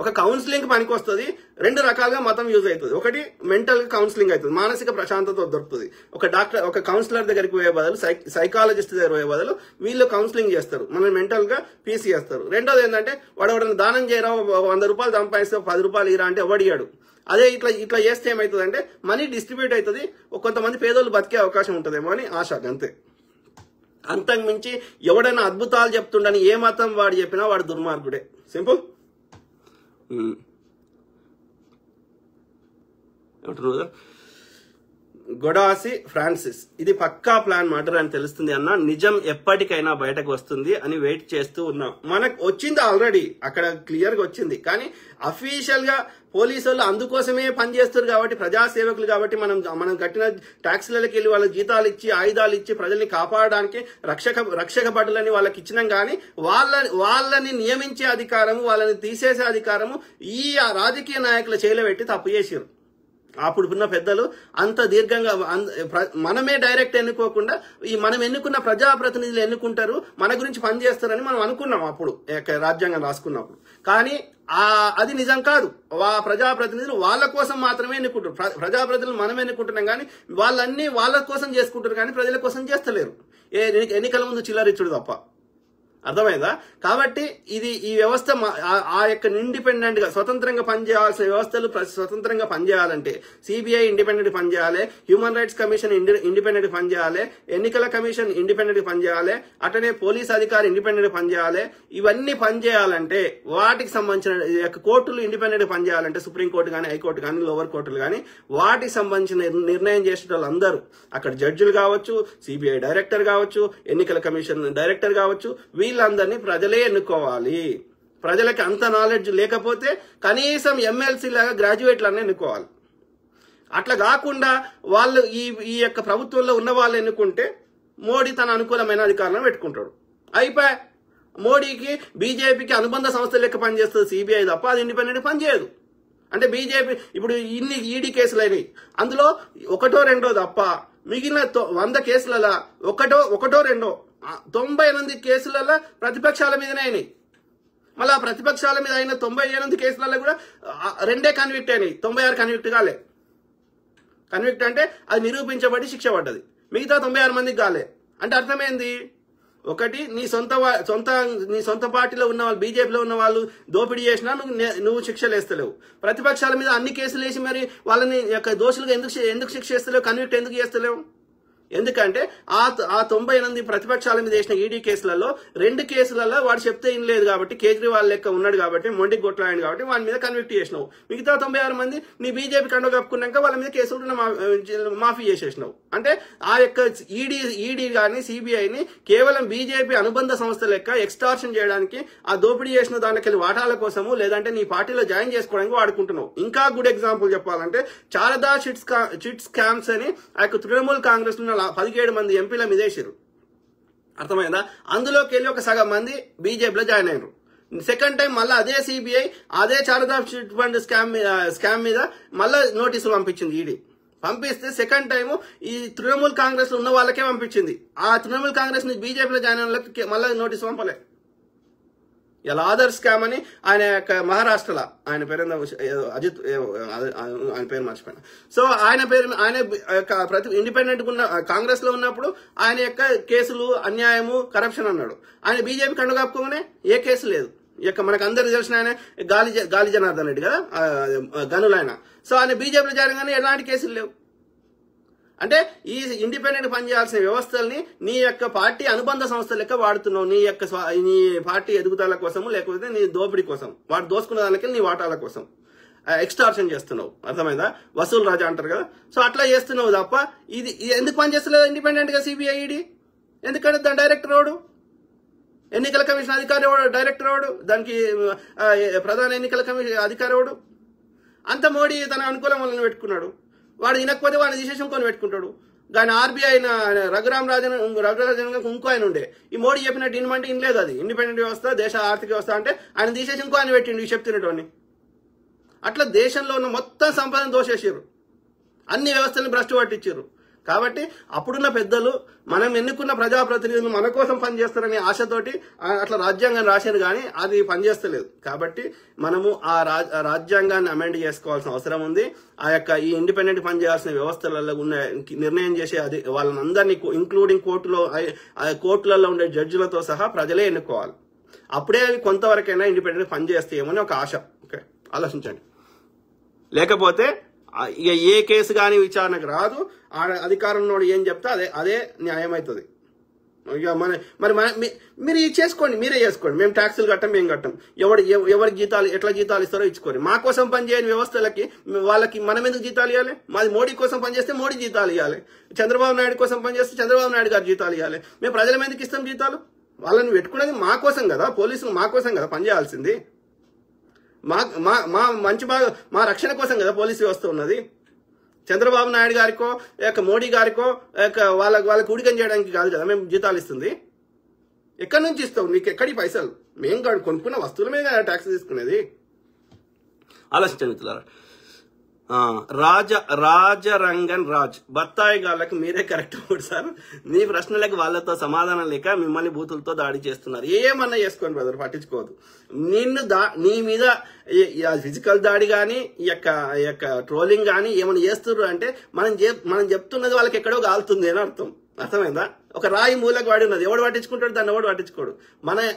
ఒక కౌన్సిలింగ్ పనికి వస్తుంది, రెండు రకాలుగా మతం యూజ్ అవుతుంది. ఒకటి మెంటల్ కౌన్సిలింగ్ అవుతుంది, మానసిక ప్రశాంతత దొరుకుతుంది. ఒక కౌన్సిలర్ దగ్గరికి పోయే బదులు, సైకాలజిస్ట్ దగ్గర పోయే బదులు వీళ్ళు కౌన్సిలింగ్ చేస్తారు, మనం మెంటల్ గా పీస్ చేస్తారు. రెండోది ఏంటంటే వాడు దానం చేయరా, 100 రూపాయలు సంపాదిస్తే 10 రూపాయలు ఇరా అంటే ఎవడియాడు. అదే ఇట్లా చేస్తే ఏమవుతుంది అంటే మనీ డిస్ట్రిబ్యూట్ అవుతుంది, కొంతమంది పేదోళ్ళు బతికే అవకాశం ఉంటుందేమో అని ఆశ, అంతే. అంతకు మించి ఎవడైనా అద్భుతాలు చెప్తుండని ఏ మతం వాడు చెప్పినా వాడు దుర్మార్గుడే. సింపుల్. గొడాసి ఫ్రాన్సిస్, ఇది పక్కా ప్లాన్ మర్డర్ అని తెలుస్తుంది అన్న, నిజం ఎప్పటికైనా బయటకు వస్తుంది అని వెయిట్ చేస్తూ ఉన్నాం. మనకు వచ్చింది ఆల్రెడీ, అక్కడ క్లియర్ గా వచ్చింది. కానీ అఫీషియల్ గా పోలీసు వాళ్ళు అందుకోసమే పనిచేస్తారు కాబట్టి, ప్రజాసేవకులు కాబట్టి మనం కట్టిన ట్యాక్సులకి వెళ్ళి వాళ్ళకి జీతాలు ఇచ్చి, ఆయుధాలు ఇచ్చి ప్రజల్ని కాపాడడానికి రక్షక భటులని వాళ్ళకి ఇచ్చినాం. కానీ వాళ్ళని నియమించే అధికారము, వాళ్ళని తీసేసే అధికారము ఈ రాజకీయ నాయకుల చేతిలో పెట్టి తప్పు చేసారు. అప్పుడు ఉన్న పెద్దలు అంత దీర్ఘంగా మనమే డైరెక్ట్ ఎన్నుకోకుండా మనం ఎన్నుకున్న ప్రజాప్రతినిధులు ఎన్నుకుంటారు, మన గురించి పనిచేస్తారని మనం అనుకున్నాం అప్పుడు రాజ్యాంగం రాసుకున్నప్పుడు. కానీ అది నిజం కాదు. ప్రజాప్రతినిధులు వాళ్ళ కోసం మాత్రమే ఎన్నుకుంటారు. ప్రజాప్రతినిధులు మనం ఎన్నుకుంటున్నాం కానీ వాళ్ళన్నీ వాళ్ళ కోసం చేసుకుంటారు కానీ ప్రజల కోసం చేస్తలేరు. ఎన్నికల ముందు చిల్లరిచ్చుడు తప్ప. అర్థమైందా? కాబట్టి ఈ వ్యవస్థ ఆ యొక్క ఇండిపెండెంట్ గా స్వతంత్రంగా పనిచేయాల్సిన వ్యవస్థలు స్వతంత్రంగా పనిచేయాలంటే సిబిఐ ఇండిపెండెంట్ పనిచేయాలి, హ్యూమన్ రైట్స్ కమిషన్ ఇండిపెండెంట్ పనిచేయాలి, ఎన్నికల కమిషన్ ఇండిపెండెంట్ పనిచేయాలి, అటనే పోలీస్ అధికారి ఇండిపెండెంట్ పనిచేయాలి. ఇవన్నీ పనిచేయాలంటే వాటికి సంబంధించిన కోర్టులు ఇండిపెండెంట్ పనిచేయాలంటే సుప్రీంకోర్టు కానీ, హైకోర్టు కానీ, లోవర్ కోర్టులు కానీ వాటికి సంబంధించిన నిర్ణయం చేసే వాళ్ళందరూ అక్కడ జడ్జిలు కావచ్చు, సిబిఐ డైరెక్టర్ కావచ్చు, ఎన్నికల కమిషన్ డైరెక్టర్ కావచ్చు, వీళ్ళందరినీ ప్రజలే ఎన్నుకోవాలి. ప్రజలకి అంత నాలెడ్జ్ లేకపోతే కనీసం ఎమ్మెల్సీ లాగా గ్రాడ్యుయేట్లన్నీ ఎన్నుకోవాలి. అట్లా కాకుండా వాళ్ళు ఈ యొక్క ప్రభుత్వంలో ఉన్న వాళ్ళు ఎన్నుకుంటే మోడీ తన అనుకూలమైన అధికారులను పెట్టుకుంటాడు. అయిపోయి మోడీకి బీజేపీకి అనుబంధ సంస్థ లెక్క పనిచేస్తుంది సిబిఐ తప్ప, అది ఇండిపెండెంట్ పనిచేయదు. అంటే బీజేపీ ఇప్పుడు ఇన్ని ఈడీ కేసులు అయినాయి, అందులో ఒకటో రెండో తప్ప మిగిలిన 100 కేసులలో ఒకటో రెండో 98 కేసులలో ప్రతిపక్షాల మీదనే అయినాయి. మళ్ళీ ఆ ప్రతిపక్షాల మీద అయిన 98 కేసులలో కూడా 2 కన్విక్ట్ అయినాయి, 96 కన్విక్ట్ కాలే. కన్విక్ట్ అంటే అది నిరూపించబడి శిక్ష పడ్డది, మిగతా 96 మందికి కాలే. అంటే అర్థమైంది, ఒకటి నీ సొంత పార్టీలో ఉన్న వాళ్ళు, బీజేపీలో ఉన్న వాళ్ళు దోపిడీ చేసినా నువ్వు శిక్షలు వేస్తలేవు. ప్రతిపక్షాల మీద అన్ని కేసులు వేసి మరి వాళ్ళని దోషులుగా ఎందుకు శిక్ష చేస్తలేవు, కన్విక్ట్ ఎందుకు చేస్తలేవు? ఎందుకంటే ఆ 98 ప్రతిపక్షాల మీద వేసిన ఈడీ కేసులలో 2 కేసులలో వాడు చెప్తే ఏం లేదు కాబట్టి కేజ్రీవాల్ లెక్క ఉన్నాడు కాబట్టి మొండి కొట్లాడు కాబట్టి వాడి మీద కన్విక్ట్ చేసినావు. మిగతా 96 మంది నీ బీజేపీ కండ కప్పుకున్నాక వాళ్ళ మీద కేసులు మాఫీ చేసేసినావు. అంటే ఆ యొక్క ఈడీ కానీ సిబిఐని కేవలం బీజేపీ అనుబంధ సంస్థ లెక్క ఎక్స్టార్షన్ చేయడానికి, ఆ దోపిడీ చేసిన దానికి వాటాల కోసము లేదంటే నీ పార్టీలో జాయిన్ చేసుకోవడానికి వాడుకుంటున్నావు. ఇంకా గుడ్ ఎగ్జాంపుల్ చెప్పాలంటే శారదా చిట్ స్కామ్స్ అని ఆ యొక్క తృణమూల్ కాంగ్రెస్ 17 మంది ఎంపీల మీద వేసారు. అర్థమైందా? అందులోకి వెళ్ళి ఒక సగం మంది బీజేపీలో జాయిన్ అయ్యారు. సెకండ్ టైం మళ్ళీ అదే సిబిఐ అదే శారదా చిట్ ఫండ్ స్కామ్ మీద మళ్ళీ నోటీసులు పంపించింది ఈడీ. పంపిస్తే సెకండ్ టైం ఈ తృణమూల్ కాంగ్రెస్ లో ఉన్న వాళ్ళకే పంపించింది. ఆ తృణమూల్ కాంగ్రెస్ నుంచి బీజేపీలో జాయిన్ అయిన వాళ్ళకి మళ్ళీ నోటీసు పంపలే. ఇలా ఆదర్ స్కామ్ అని ఆయన యొక్క మహారాష్ట్రలో ఆయన పేరు అజిత్, ఆయన పేరు మర్చిపోయినా. సో ఆయన ప్రతి ఇండిపెండెంట్ ఉన్న కాంగ్రెస్ లో ఉన్నప్పుడు ఆయన యొక్క కేసులు అన్యాయము కరప్షన్ అన్నాడు. ఆయన బీజేపీ కండు కప్పుకోగానే ఏ కేసు లేదు. ఇక మనకు అందరికి తెలిసిన ఆయన గాలి జనార్దన్ రెడ్డి కదా, గనులైన. సో ఆయన బీజేపీలో జరగానే ఎలాంటి కేసులు లేవు. అంటే ఈ ఇండిపెండెంట్ పనిచేయాల్సిన వ్యవస్థల్ని నీ యొక్క పార్టీ అనుబంధ సంస్థ లెక్క వాడుతున్నావు. నీ పార్టీ ఎదుగుదల కోసము లేకపోతే నీ దోపిడీ కోసం, వాడు దోసుకున్న దానికి నీ వాటాల కోసం ఎక్స్టార్షన్ చేస్తున్నావు. అర్థమైందా? వసూలు రాజా అంటారు కదా. సో అట్లా చేస్తున్నావు తప్ప ఇది ఎందుకు పనిచేస్తలేదు ఇండిపెండెంట్ గా సిబిఐ ఈడీ? ఎందుకంటే దాని డైరెక్టర్ వాడు, ఎన్నికల కమిషన్ అధికారి వాడు, డైరెక్టర్ వాడు, దానికి ప్రధాన ఎన్నికల కమిషన్ అధికారి వాడు. అంత మోడీ తన అనుకూలం వాళ్ళని పెట్టుకున్నాడు. వాడు వినకపోతే వాడిని తీసేసి కొని పెట్టుకుంటాడు. కానీ ఆర్బీఐ రఘురాజన్ ఇంకో ఆయన ఉండే. ఈ మోడీ చెప్పినట్టు ఇనమంటే ఇనలేదు. అది ఇండిపెండెంట్ వ్యవస్థ, దేశ ఆర్థిక వ్యవస్థ అంటే ఆయన తీసేసి ఇంకో ఆయన పెట్టిండు ఈ చెప్తున్నటువంటి. అట్లా దేశంలో ఉన్న మొత్తం సంపదను దోషేసారు, అన్ని వ్యవస్థలను భ్రష్టు పట్టించారు. కాబట్టి అప్పుడున్న పెద్దలు మనం ఎన్నుకున్న ప్రజాప్రతినిధులు మన కోసం పనిచేస్తారనే ఆశతోటి అట్లా రాజ్యాంగం రాశారు, కానీ అది పనిచేస్తలేదు. కాబట్టి మనము ఆ రాజ్యాంగాన్ని అమెండ్ చేసుకోవాల్సిన అవసరం ఉంది. ఆ యొక్క ఈ ఇండిపెండెంట్ పనిచేయాల్సిన వ్యవస్థలలో ఉన్న నిర్ణయం చేసే అది వాళ్ళందరినీ ఇంక్లూడింగ్ కోర్టులలో ఉండే జడ్జిలతో సహా ప్రజలే ఎన్నుకోవాలి. అప్పుడే అవి కొంతవరకైనా ఇండిపెండెంట్ పనిచేస్తాయేమని ఒక ఆశ. ఓకే, ఆలోచించండి. లేకపోతే ఇక ఏ కేసు కానీ విచారణకు రాదు. అధికారంలో ఏం చెప్తా అదే న్యాయం అవుతుంది. ఇక మీరు చేసుకోండి, మీరే చేసుకోండి. మేము ట్యాక్సులు కట్టం, మేము కట్టం. ఎవరికి జీతాలు ఎట్లా జీతాలు ఇస్తారో ఇచ్చుకోండి. మా కోసం పనిచేయని వ్యవస్థలకి వాళ్ళకి మనం ఎందుకు జీతాలు ఇవ్వాలి? మాది మోడీ కోసం పనిచేస్తే మోడీ జీతాలు ఇవ్వాలి, చంద్రబాబు నాయుడు కోసం పనిచేస్తే చంద్రబాబు నాయుడు గారు జీతాలు ఇవ్వాలి. మేము ప్రజల మీదకి ఇస్తాం జీతాలు? వాళ్ళని పెట్టుకునేది మా కోసం కదా, పోలీసులు మా కోసం కదా పనిచేయాల్సింది. మా రక్షణ కోసం కదా పోలీసు వ్యవస్థ ఉన్నది. చంద్రబాబు నాయుడు గారికో మోడీ గారికో వాళ్ళకి ఊడికం చేయడానికి కాదు కదా మేము జీతాలు ఇస్తుంది. ఎక్కడి నుంచి ఇస్తావు? నీకు ఎక్కడి పైసలు? మేము కొనుక్కున్న వస్తువుల మీద ట్యాక్స్ తీసుకునేది. ఆలోచించండి మిత్రులారా. రాజరంగన్ రాజ్, బత్తాయి గాళ్ళకి మీరే కరెక్ట్ అవుడు సార్. మీ ప్రశ్నలకు వాళ్ళతో సమాధానం లేక మిమ్మల్ని బూతులతో దాడి చేస్తున్నారు. ఏమన్నా చేసుకోండి బ్రదర్, పట్టించుకోవద్దు. నీ మీద ఫిజికల్ దాడి కానీ ఈ యొక్క ట్రోలింగ్ కానీ ఏమైనా చేస్తున్నారు అంటే మనం చెప్తున్నది వాళ్ళకి ఎక్కడో కాలుతుంది అని అర్థం. అర్థమైందా? ఒక రాయి మూలకు వాడి ఉన్నది, ఎవడు పట్టించుకుంటాడు? దాన్ని ఎవడు పట్టించుకోడు.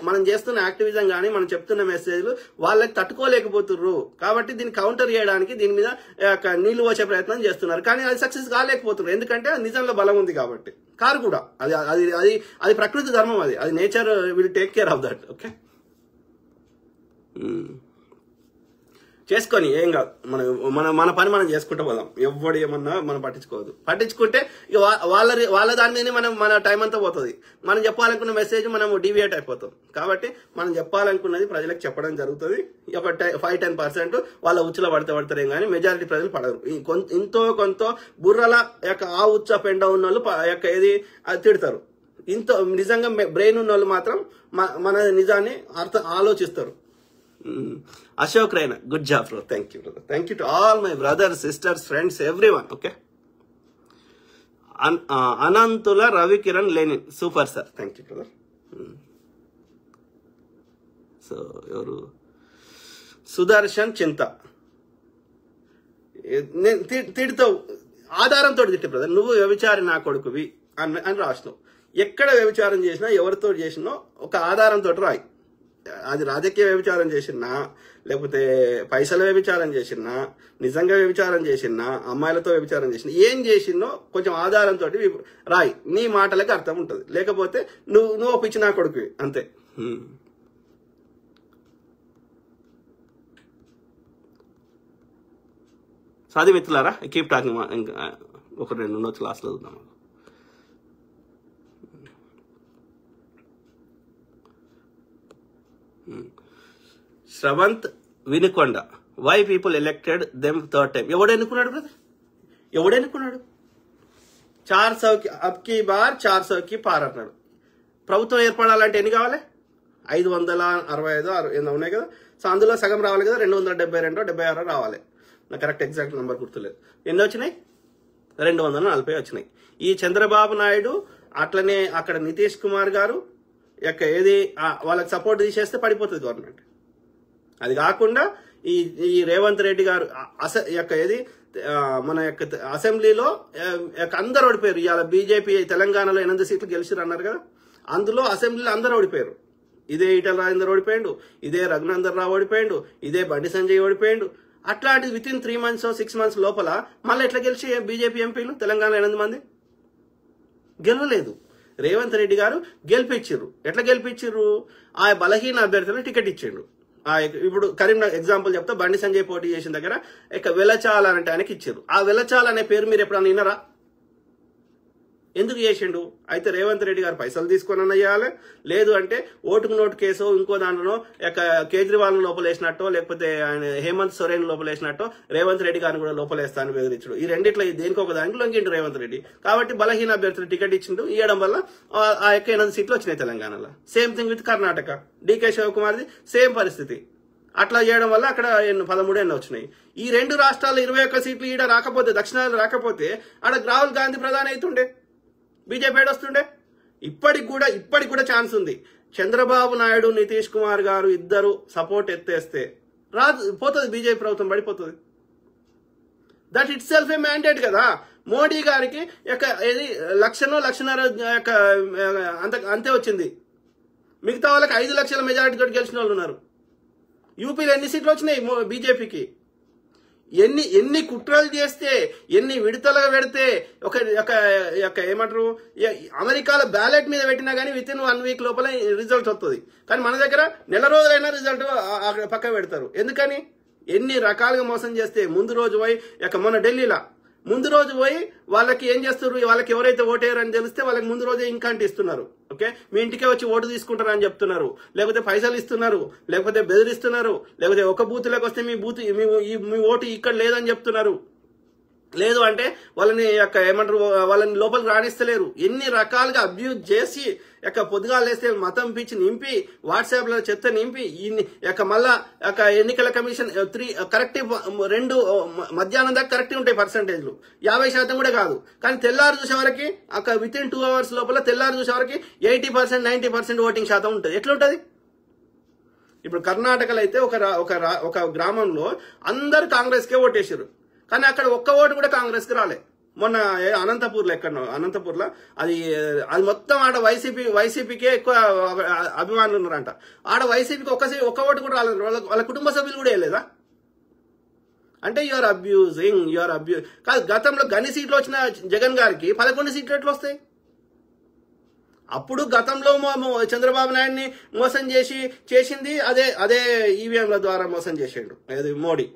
మనం చేస్తున్న యాక్టివిజం కానీ మనం చెప్తున్న మెసేజ్లు వాళ్ళకి తట్టుకోలేకపోతున్నారు. కాబట్టి దీన్ని కౌంటర్ చేయడానికి దీని మీద నీళ్లు వచ్చే ప్రయత్నం చేస్తున్నారు, కానీ అది సక్సెస్ కాలేకపోతున్నారు. ఎందుకంటే నిజంలో బలం ఉంది కాబట్టి. కారు కూడా అది ప్రకృతి ధర్మం, అది nature will take care of that. Okay, చేసుకొని ఏం కాదు, మన పని మనం చేసుకుంటూ పోదాం. ఎవడు ఏమన్నా మనం పట్టించుకుంటే ఇక వాళ్ళ దాని మీద మన టైం అంతా పోతుంది. మనం చెప్పాలనుకున్న మెసేజ్ మనం డీవియేట్ అయిపోతాం. కాబట్టి మనం చెప్పాలనుకున్నది ప్రజలకు చెప్పడం జరుగుతుంది. ఒక 5-10% వాళ్ళ ఉచ్చులో పడతారేం కానీ మెజారిటీ ప్రజలు పడరు. ఇంతో కొంత బుర్రల యొక్క ఆ ఉచ్చ పెండ ఉన్న వాళ్ళు ఏది అది తిడతారు. ఇంత నిజంగా బ్రెయిన్ ఉన్న వాళ్ళు మాత్రం మన నిజాన్ని ఆలోచిస్తారు. Ashok Raina, good job bro. Thank you brother. Thank you to all my brothers, sisters, friends, everyone. Okay, Ananthula Ravikiran Lenin, super sir. Thank you brother. So ఎవరు? సుదర్శన్ చింత, తిడతావు ఆధారంతో తిట్టి బ్రదర్. నువ్వు వ్యభిచారి నా కొడుకువి అని రాసినావు. ఎక్కడ వ్యభిచారం చేసినా ఎవరితో చేసినా ఒక ఆధారంతో రాయి. అది రాజకీయ వ్యభిచారం చేసినా, లేకపోతే పైసల వ్యభిచారం చేసినా, నిజంగా వ్యభిచారం చేసినా, అమ్మాయిలతో వ్యభిచారం చేసినా, ఏం చేసినో కొంచెం ఆధారంతో రాయి, నీ మాటలకు అర్థం ఉంటుంది. లేకపోతే నువ్వు పిచ్చి నా కొడుకు అంతే. సాది మిత్రులారా, కీప్ టాకింగ్. ఇంకా ఒక 2 నోట్స్ క్లాస్లో చూద్దాం. Shravanth Vinukonda, why people elected them third time. ఎవడు ఎన్నుకున్నాడు బ్రదర్? ఎవడు ఎన్నుకున్నాడు? 400కి అబ్కి బార్ 400కి పార్ అన్నాడు. ప్రభుత్వం ఏర్పడాలంటే ఎన్ని కావాలి? 565 ఎన్నో ఉన్నాయి కదా. సో అందులో సగం రావాలి కదా, 272 76 రావాలి. నాకు కరెక్ట్ ఎగ్జాక్ట్ నెంబర్ గుర్తులేదు. ఎన్ని వచ్చినాయి? 240 వచ్చినాయి. ఈ చంద్రబాబు నాయుడు అట్లనే అక్కడ నితీష్ కుమార్ గారు ఏది వాళ్ళకి సపోర్ట్ తీసేస్తే పడిపోతుంది గవర్నమెంట్. అది కాకుండా ఈ రేవంత్ రెడ్డి గారు ఏది మన యొక్క అసెంబ్లీలో అందరు ఓడిపోయారు. ఇవాళ బీజేపీ తెలంగాణలో 8 సీట్లు గెలిచిరు అన్నారు కదా, అందులో అసెంబ్లీలో అందరు ఓడిపోయారు. ఇదే ఈటల రాజేందర్ ఓడిపోయాడు, ఇదే రఘునందన్ రావు ఓడిపోయాడు, ఇదే బండి సంజయ్ ఓడిపోయాడు. అట్లాంటిది విత్ ఇన్ 3 months 6 months లోపల మళ్ళీ ఎట్లా గెలిచి బీజేపీ ఎంపీలు తెలంగాణలో 8 మంది గెలవలేదు. రేవంత్ రెడ్డి గారు గెలిపించారు. ఎట్లా గెలిపించారు? ఆ బలహీన అభ్యర్థులకు టికెట్ ఇచ్చిండు. ఇప్పుడు కరీంనగర్ ఎగ్జాంపుల్ చెప్తా. బండి సంజయ్ పోటీ చేసిన దగ్గర ఇక వెలచాల అంటే ఆయనకి ఇచ్చారు. ఆ వెలచాల అనే పేరు మీరు ఎప్పుడన్నా విన్నారా? ఎందుకు చేసిండు? అయితే రేవంత్ రెడ్డి గారు పైసలు తీసుకొని అయ్యాలి, లేదు అంటే ఓటుకు నోటు కేసు ఇంకో దాంట్లో కేజ్రీవాల్ లోపలేసినట్టో, లేకపోతే ఆయన హేమంత్ సోరెన్ లోపలేసినట్టో రేవంత్ రెడ్డి గారిని కూడా లోపలేస్తాను బెదిరించడు. ఈ రెండిట్లో దేనికి ఒక దానికి లొంగిండు రేవంత్ రెడ్డి. కాబట్టి బలహీన అభ్యర్థులు టికెట్ ఇచ్చిండు. ఇవ్వడం వల్ల ఆ యొక్క 8 సీట్లు వచ్చినాయి తెలంగాణలో. Same thing with Karnataka. DK శివకుమార్ది సేమ్ పరిస్థితి. అట్లా చేయడం వల్ల అక్కడ 13 వచ్చినాయి. ఈ 2 రాష్ట్రాల్లో 21 సీట్లు ఈడ రాకపోతే, దక్షిణాలు రాకపోతే ఆడ రాహుల్ గాంధీ ప్రధాని అవుతుండే, బీజేపీ వస్తుండే. ఇప్పటికి కూడా ఛాన్స్ ఉంది. చంద్రబాబు నాయుడు, నితీష్ కుమార్ గారు ఇద్దరు సపోర్ట్ ఎత్తేస్తే పోతుంది, బీజేపీ ప్రభుత్వం పడిపోతుంది. That it self A mandate కదా. మోడీ గారికి ఏది 1,00,000 అంతే వచ్చింది. మిగతా వాళ్ళకి 5 లక్షల మెజారిటీ తోటి గెలిచిన వాళ్ళు ఉన్నారు. యూపీలో ఎన్ని సీట్లు వచ్చినాయి బీజేపీకి? ఎన్ని కుట్రలు చేస్తే, ఎన్ని విడతలుగా పెడితే ఏమంటారు, అమెరికాలో బ్యాలెట్ మీద పెట్టినా కానీ విత్ ఇన్ 1 week లోపల రిజల్ట్ వస్తుంది. కానీ మన దగ్గర నెల రోజులైనా రిజల్ట్ పక్క పెడతారు. ఎందుకని? ఎన్ని రకాలుగా మోసం చేస్తే ముందు రోజు పోయి మొన్న ఢిల్లీలో ముందు రోజు పోయి వాళ్ళకి ఏం చేస్తారు, వాళ్ళకి ఎవరైతే ఓటేయరని తెలిస్తే వాళ్ళకి ముందు రోజే ఇంకంటి ఇస్తున్నారు. ఓకే, మీ ఇంటికే వచ్చి ఓటు తీసుకుంటారు అని చెప్తున్నారు, లేకపోతే పైసలు ఇస్తున్నారు, లేకపోతే బెదిరిస్తున్నారు, లేకపోతే ఒక బూత్లోకి వస్తే మీ ఓటు ఇక్కడ లేదని చెప్తున్నారు. లేదు అంటే వాళ్ళని ఏమంటారు, వాళ్ళని లోపలికి రాణిస్తలేరు. ఎన్ని రకాలుగా అబ్యూజ్ చేసి పొద్దుగాలు వేస్తే మతం పిచ్చి నింపి, వాట్సాప్లో చెత్త నింపి, మళ్ళా ఎన్నికల కమిషన్ కరెక్ట్ 2 మధ్యాహ్నం దాకా కరెక్ట్ ఉంటాయి పర్సంటేజ్లు, 50% కూడా కాదు. కానీ తెల్లారు చూసే వరకు విత్ ఇన్ 2 hours లోపల తెల్లారు చూసే వరకు 80% 90% ఓటింగ్ శాతం ఉంటుంది. ఎట్లుంటది? ఇప్పుడు కర్ణాటకలో అయితే ఒక గ్రామంలో అందరు కాంగ్రెస్కే ఓటేసారు, కానీ అక్కడ ఒక్క ఓటు కూడా కాంగ్రెస్ కి రాలే. మొన్న అనంతపూర్లో అనంతపూర్లో అది మొత్తం ఆడ వైసీపీకే ఎక్కువ అభిమానులు ఉన్నారంట. ఆడ వైసీపీకి ఒక్క ఓటు కూడా రాలేదు. వాళ్ళ కుటుంబ సభ్యులు కూడా వేయలేదా? అంటే యూఆర్ అబ్యూజింగ్. కాదు, గతంలో గన్ని సీట్లు వచ్చిన జగన్ గారికి 11 సీట్లు ఎట్లా వస్తాయి? అప్పుడు గతంలో చంద్రబాబు నాయుడిని మోసం చేసింది అదే ఈవీఎంల ద్వారా మోసం చేసిండు మోడీ.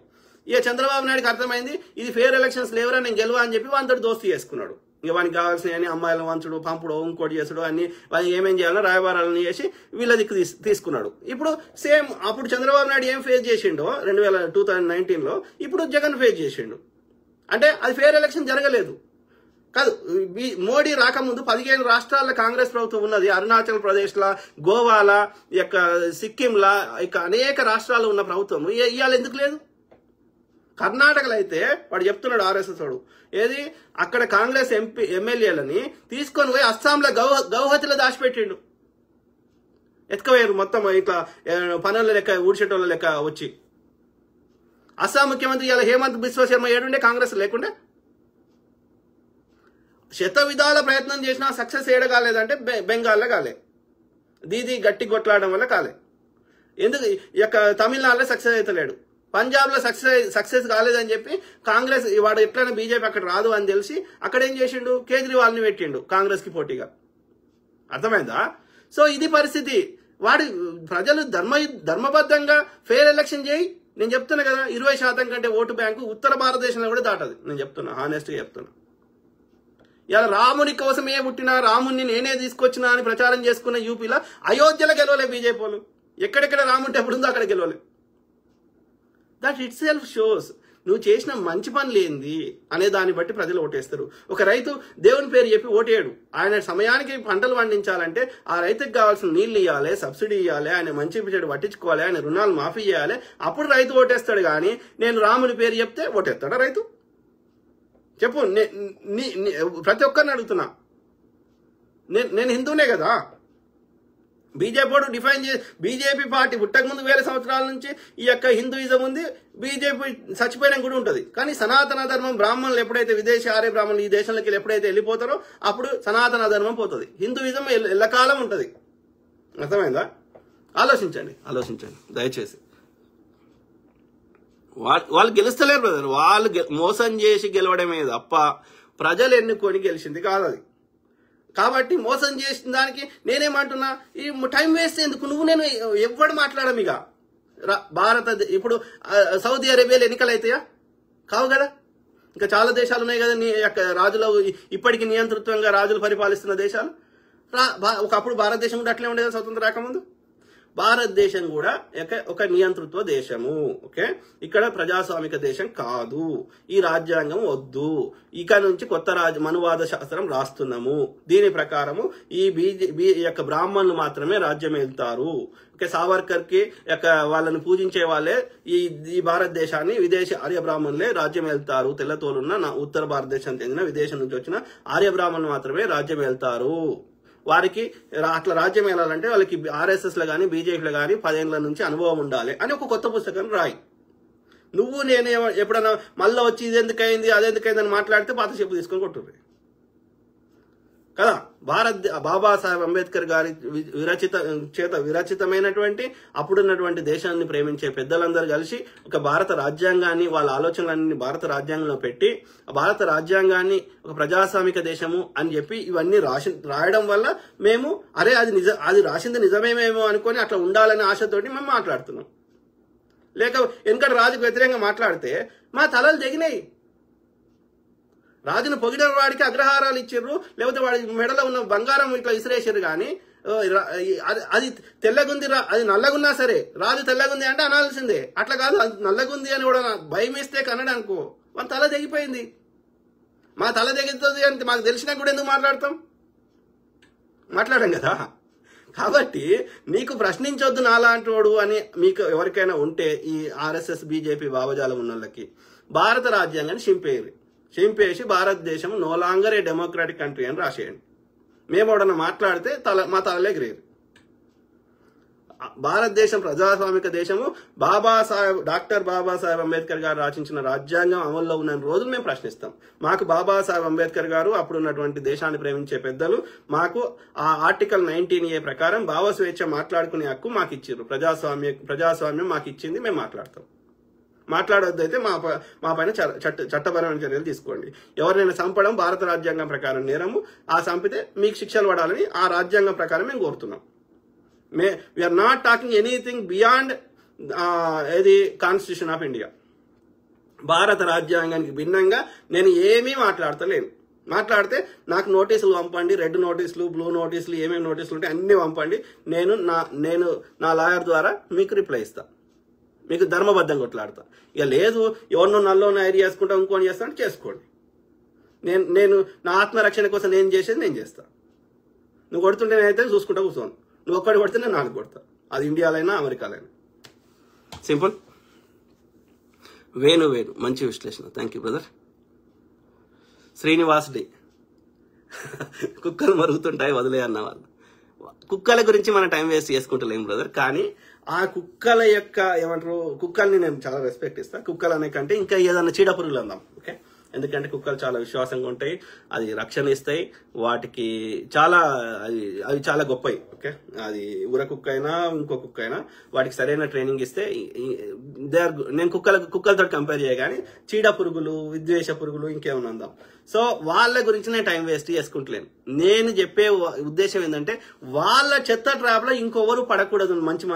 ఇక చంద్రబాబు నాయుడికి అర్థమైంది ఇది ఫేర్ ఎలక్షన్స్ లేవరా, నేను గెలవా అని చెప్పి వానితో దోస్తీ చేసుకున్నాడు. ఇక వానికి కావాల్సిన అమ్మాయిలను వంచుడు, పంపుడు, ఇంకోటి చేసుడు, అన్ని వానికి ఏమేం చేయాలో రాయబారాలను చేసి వీళ్ళ దిక్కు తీసుకున్నాడు. ఇప్పుడు సేమ్ అప్పుడు చంద్రబాబు నాయుడు ఏం ఫేస్ చేసిండో 2019లో ఇప్పుడు జగన్ ఫేస్ చేసిండు. అంటే అది ఫేర్ ఎలక్షన్ జరగలేదు కాదు. మోడీ రాకముందు 15 రాష్ట్రాల్లో కాంగ్రెస్ ప్రభుత్వం ఉన్నది. అరుణాచల్ ప్రదేశ్లా, గోవాలా, సిక్కింలా, అనేక రాష్ట్రాల్లో ఉన్న ప్రభుత్వం ఇవాళ ఎందుకు లేదు? కర్ణాటకలో అయితే వాడు చెప్తున్నాడు, ఆర్ఎస్ఎస్ వాడు, ఏది అక్కడ కాంగ్రెస్ ఎమ్మెల్యేలని తీసుకొని పోయి అస్సాంలో గౌహతిలో దాచిపెట్టిండు. ఎత్తుకపోయారు మొత్తం ఇట్లా పనుల లెక్క, ఊడ్చేటోళ్ళ లెక్క వచ్చి. అస్సాం ముఖ్యమంత్రి ఇలా హేమంత్ బిశ్వ శర్మ ఏడుండే కాంగ్రెస్ లేకుండే. శత విధాల ప్రయత్నం చేసినా సక్సెస్ ఏడ కాలేదంటే బెంగాల్లో కాలే. దీది గట్టి కొట్లాడడం వల్ల కాలే. ఎందుకు ఈ యొక్క తమిళనాడులో సక్సెస్ అవుతలేడు, పంజాబ్లో సక్సెస్ కాలేదని చెప్పి కాంగ్రెస్ వాడు ఎట్లయినా బీజేపీ అక్కడ రాదు అని తెలిసి అక్కడ ఏం చేసిండు, కేజ్రీవాల్ని పెట్టిండు కాంగ్రెస్కి పోటీగా. అర్థమైందా? సో ఇది పరిస్థితి. వాడి ప్రజలు ధర్మబద్ధంగా ఫెయిర్ ఎలక్షన్ చేయి. నేను చెప్తున్నా కదా, 20% కంటే ఓటు బ్యాంకు ఉత్తర భారతదేశంలో కూడా దాటది. నేను చెప్తున్నా, హానెస్ట్గా చెప్తున్నా. ఇలా రాముని కోసమే పుట్టిన, రాముని నేనే తీసుకొచ్చినా అని ప్రచారం చేసుకున్న యూపీలో అయోధ్యలో గెలవలే బీజేపీ వాళ్ళు. ఎక్కడెక్కడ రాముంటే ఎప్పుడుందో అక్కడ గెలవలే. దట్ ఇట్ సెల్ఫ్ షోస్ నువ్వు చేసిన మంచి పనులు ఏంది అనే దాన్ని బట్టి ప్రజలు ఓటేస్తారు. ఒక రైతు దేవుని పేరు చెప్పి ఓటేయడు. ఆయన సమయానికి పంటలు పండించాలంటే ఆ రైతుకి కావాల్సిన నీళ్లు ఇవ్వాలి, సబ్సిడీ ఇవ్వాలి, ఆయన మంచి చెడు పట్టించుకోవాలి, ఆయన రుణాలు మాఫీ చేయాలి, అప్పుడు రైతు ఓటేస్తాడు. కానీ నేను రాముని పేరు చెప్తే ఓటేస్తాడా రైతు? చెప్పు. ప్రతి ఒక్కరిని అడుగుతున్నా. నేను హిందూనే కదా. బీజేపీ డిఫైన్ బీజేపీ పార్టీ పుట్టక ముందు 1000 సంవత్సరాల నుంచి ఈ యొక్క హిందూయిజం ఉంది. బీజేపీ చచ్చిపోయినా కూడా ఉంటుంది. కానీ సనాతన ధర్మం, బ్రాహ్మణులు ఎప్పుడైతే విదేశీ ఆర్య బ్రాహ్మణులు ఈ దేశంలోకి ఎప్పుడైతే వెళ్ళిపోతారో అప్పుడు సనాతన ధర్మం పోతుంది. హిందూయిజం ఎల్లకాలం ఉంటుంది. అర్థమైందా? ఆలోచించండి దయచేసి. వాళ్ళు గెలుస్తలేరు బ్రదర్. వాళ్ళు మోసం చేసి గెలవడమే తప్ప ప్రజలు ఎన్నుకొని గెలిచింది కాదు అది. కాబట్టి మోసం చేసిన దానికి నేనేమంటున్నా, ఈ టైం వేస్ట్ ఎందుకు? నువ్వు నేను ఎవ్వడు మాట్లాడము. ఇక ఇప్పుడు సౌదీ అరేబియాలో ఎన్నికలు అవుతాయా? కావు కదా. ఇంకా చాలా దేశాలు ఉన్నాయి కదా నీ యొక్క రాజులు ఇప్పటికీ నియంతృత్వంగా రాజులు పరిపాలిస్తున్న దేశాలు. ఒకప్పుడు భారతదేశం కూడా అట్లే ఉండేది స్వతంత్రం రాకముందు. భారతదేశం కూడా ఒక నియంతృత్వ దేశము. ఓకే, ఇక్కడ ప్రజాస్వామిక దేశం కాదు. ఈ రాజ్యాంగం వద్దు. ఇక నుంచి కొత్త మనువాద శాస్త్రం రాస్తున్నాము. దీని ప్రకారము ఈ యొక్క బ్రాహ్మణులు మాత్రమే రాజ్యం వెళ్తారు. ఓకే, సావర్కర్ కి వాళ్ళని పూజించే వాళ్ళే ఈ భారతదేశాన్ని విదేశీ ఆర్య బ్రాహ్మణులే రాజ్యం వెళ్తారు. తెల్లతోలున్న ఉత్తర భారతదేశం చెందిన విదేశం నుంచి వచ్చిన ఆర్య బ్రాహ్మణులు మాత్రమే రాజ్యం వెళ్తారు. వారికి అట్లా రాజ్యం వెళ్ళాలంటే వాళ్ళకి ఆర్ఎస్ఎస్ లో కానీ బీజేపీలో కానీ 10 ఏళ్ల నుంచి అనుభవం ఉండాలి అని ఒక కొత్త పుస్తకం రాయి. నువ్వు నేను ఎప్పుడన్నా మళ్ళీ వచ్చి ఇది ఎందుకైంది అదెందుకైంది అని మాట్లాడితే పాత చెప్పు తీసుకొని కొట్టుర్రి కదా. బాబాసాహెబ్ అంబేద్కర్ గారి విరచితమైనటువంటి అప్పుడున్నటువంటి దేశాన్ని ప్రేమించే పెద్దలందరూ కలిసి ఒక భారత రాజ్యాంగాన్ని, వాళ్ళ ఆలోచనలన్నీ భారత రాజ్యాంగంలో పెట్టి భారత రాజ్యాంగాన్ని ఒక ప్రజాస్వామిక దేశము అని చెప్పి ఇవన్నీ రాయడం వల్ల మేము అది రాసింది నిజమేమేమో అనుకొని అట్లా ఉండాలనే ఆశతోటి మేము మాట్లాడుతున్నాం. లేక ఎందుకంటే రాజుకు వ్యతిరేకంగా మాట్లాడితే మా తలలు తెగినాయి. రాజును పొగిడిన వాడికి అగ్రహారాలు ఇచ్చిర్రు, లేకపోతే వాడి మెడలో ఉన్న బంగారం ఇట్లా ఇసిరేసారు. కానీ అది తెల్లగుంది, అది నల్లగున్నా సరే రాజు తెల్లగుంది అంటే అనాల్సిందే. అట్లా కాదు, అది నల్లగుంది అని కూడా భయం వేస్తే కన్నడ అనుకో మన తల తెగిపోయింది. మా తల తెగుతుంది అంటే మాకు తెలిసినా కూడా ఎందుకు మాట్లాడాం కదా. కాబట్టి నీకు ప్రశ్నించొద్దు నాలాంటి వాడు అని మీకు ఎవరికైనా ఉంటే ఈ ఆర్ఎస్ఎస్ బీజేపీ భావజాలం ఉన్న వాళ్ళకి భారత రాజ్యాంగాన్ని చింపేసి భారతదేశం no longer a democratic country అని రాసేయండి. మేము ఎవడన్నా మాట్లాడితే మా తలలే ఎగిరేరు. భారతదేశం ప్రజాస్వామిక దేశము. డాక్టర్ బాబాసాహెబ్ అంబేద్కర్ గారు రచించిన రాజ్యాంగం అమల్లో ఉన్న రోజులు మేము ప్రశ్నిస్తాం. మాకు బాబాసాహెబ్ అంబేద్కర్ గారు అప్పుడున్నటువంటి దేశాన్ని ప్రేమించే పెద్దలు మాకు ఆ ఆర్టికల్ 19A ప్రకారం భావ స్వేచ్ఛ మాట్లాడుకునే హక్కు మాకు ఇచ్చారు. ప్రజాస్వామ్యం మాకు ఇచ్చింది, మేము మాట్లాడతాం. మాట్లాడొద్దైతే మా పైన చట్టపరమైన చర్యలు తీసుకోండి. ఎవరినైనా చంపడం భారత రాజ్యాంగం ప్రకారం నేరము. ఆ చంపితే మీకు శిక్షలు పడాలని ఆ రాజ్యాంగం ప్రకారం మేము కోరుతున్నాం. We are not talking anything beyond ఏది కాన్స్టిట్యూషన్ ఆఫ్ ఇండియా. భారత రాజ్యాంగానికి భిన్నంగా నేను ఏమీ మాట్లాడతలేను. మాట్లాడితే నాకు నోటీసులు పంపండి, రెడ్ నోటీసులు, బ్లూ నోటీసులు, ఏమేమి నోటీసులు ఉంటాయి అన్ని పంపండి. నేను నా లాయర్ ద్వారా మీకు రిప్లై ఇస్తా. మీకు ధర్మబద్ధంగా కొట్లాడతా. ఇక లేదు ఎవరినో నల్లోనో ఐడి చేసుకుంటా ఇంకొని చేస్తా అంటే చేసుకోండి. నేను నా ఆత్మరక్షణ కోసం నేను చేసేది నేను చేస్తా. నువ్వు కొడుతుంటే నేనైతే చూసుకుంటా కూర్చోను. నువ్వు ఒక్కడి కొడితే నేను 4 కొడతా. అది ఇండియాలైనా అమెరికాలైనా. సింపుల్. వేణు మంచి విశ్లేషణ. Thank you brother. Srinivas D కుక్కలు మరుగుతుంటాయి వదిలే అన్న వాళ్ళు. కుక్కల గురించి మనం టైం వేస్ట్ చేసుకుంటలేము బ్రదర్. కానీ ఆ కుక్కల యొక్క ఏమంటారు, కుక్కల్ని నేను చాలా రెస్పెక్ట్ ఇస్తా. కుక్కలు అనే కంటే ఇంకా ఏదన్నా చీడ పురుగులు అందాం. ఓకే, ఎందుకంటే కుక్కలు చాలా విశ్వాసంగా ఉంటాయి, అది రక్షణ ఇస్తాయి, వాటికి చాలా అవి చాలా గొప్పవి. ఓకే, అది ఊర కుక్క అయినా ఇంకో కుక్క అయినా వాటికి సరైన ట్రైనింగ్ ఇస్తే నేను కుక్కలతో కంపేర్ చేయగానే చీడ పురుగులు, విద్వేష పురుగులు ఇంకేమైనా ఉందాం. సో వాళ్ళ గురించి నేను టైం వేస్ట్ చేసుకుంటలేను. నేను చెప్పే ఉద్దేశం ఏంటంటే వాళ్ళ చెత్త ట్రాప్ లో ఇంకొవరు పడకూడదు, మంచి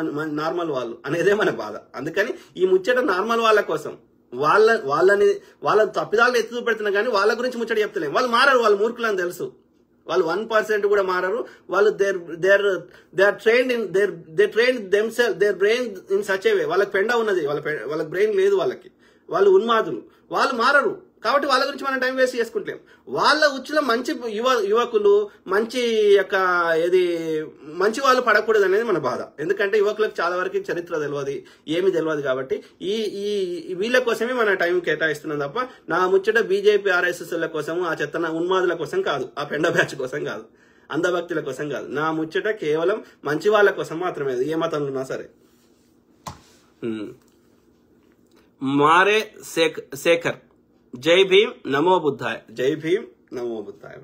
నార్మల్ వాళ్ళు అనేదే మన బాధ. అందుకని ఈ ముచ్చట నార్మల్ వాళ్ళ కోసం, వాళ్ళ తప్పిదాలను ఎత్తు పెడుతున్నా కానీ వాళ్ళ గురించి ముచ్చట చెప్తలేము. వాళ్ళు మారరు, వాళ్ళు మూర్ఖులని తెలుసు. వాళ్ళు 1% కూడా మారరు. వాళ్ళు they are trained in they train themselves their brain in such a way. వాళ్ళకి పెండ ఉన్నది, వాళ్ళకి బ్రెయిన్ లేదు, వాళ్ళు ఉన్మాదులు, వాళ్ళు మారరు. కాబట్టి వాళ్ళ గురించి మనం టైం వేస్ట్ చేసుకుంటాం. వాళ్ళ ఉచ్చులో మంచి యువకులు, మంచి మంచి వాళ్ళు పడకూడదు అనేది మన బాధ. ఎందుకంటే యువకులకు చాలా వరకు చరిత్ర తెలియదు, ఏమి తెలియదు. కాబట్టి వీళ్ళ కోసమే మన టైం కేటాయిస్తున్నాం తప్ప నా ముచ్చట బీజేపీ ఆర్ఎస్ఎస్ల కోసము, ఆ చెత్తన ఉన్మాదుల కోసం కాదు, ఆ పెండ బ్యాచ్ కోసం కాదు, అంధభక్తుల కోసం కాదు. నా ముచ్చట కేవలం మంచి వాళ్ళ కోసం మాత్రమే, ఏ మతంలో ఉన్నా సరే. మారే శేఖర్, జై భీమ్ నమో బుద్ధాయ. జై భీమ్ నమో బుద్ధాయ.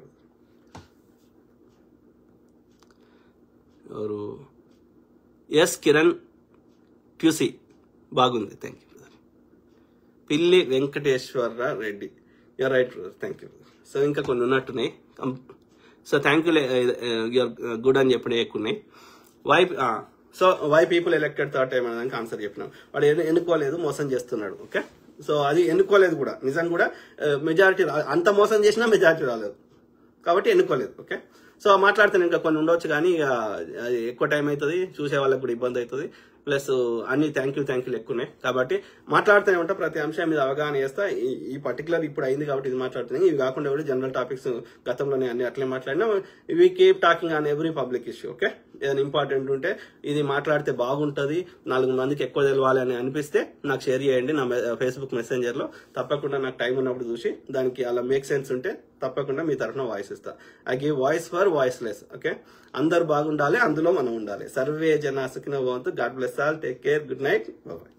ఎవరు? ఎస్ కిరణ్ ట్యూసీ, బాగుంది, thank you. Pilli Venkateswara Reddy, you're right, thank you. So ఇంకా కొన్ని ఉన్నట్టున్నాయి. So thank you, you're good అని చెప్పిన ఎక్కున్నాయి. Why people elected third time అనేదానికి ఆన్సర్ చెప్పినాం. వాడు ఎన్నుకోలేదు, మోసం చేస్తున్నాడు. ఓకే, సో అది ఎన్నుకోలేదు కూడా, నిజం కూడా మెజారిటీ అంత మోసం చేసినా మెజారిటీ రాలేదు కాబట్టి ఎన్నుకోలేదు. ఓకే, సో మాట్లాడితే ఇంకా కొన్ని ఉండొచ్చు కానీ ఇక ఎక్కువ టైం అవుతుంది, చూసే వాళ్ళకి కూడా ఇబ్బంది అవుతుంది. ప్లస్ అన్ని థ్యాంక్ యూ ఎక్కువనే కాబట్టి మాట్లాడుతూనే ఉంటా, ప్రతి అంశం మీద అవగాహన చేస్తా. ఈ పర్టికులర్ ఇప్పుడు అయింది కాబట్టి ఇది మాట్లాడుతున్నాయి. ఇవి కాకుండా కూడా జనరల్ టాపిక్స్ గతంలోనే అన్ని అట్లే మాట్లాడినా. ఇవి keep talking on every public issue. Okay, ఏదైనా ఇంపార్టెంట్ ఉంటే ఇది మాట్లాడితే బాగుంటుంది, 4 మందికి ఎక్కువ తెలవాలి అని అనిపిస్తే నాకు షేర్ చేయండి నా ఫేస్బుక్ మెసెంజర్ లో. తప్పకుండా నాకు టైం ఉన్నప్పుడు చూసి దానికి అలా మేక్ సెన్స్ ఉంటే తప్పకుండా మీ తరఫున వాయిస్ ఇస్తా. I give voice for voiceless. Okay, అందరు బాగుండాలి, అందులో మనం ఉండాలి. సర్వే జన సుఖినో భవంతు. God bless all, take care, good night, bye.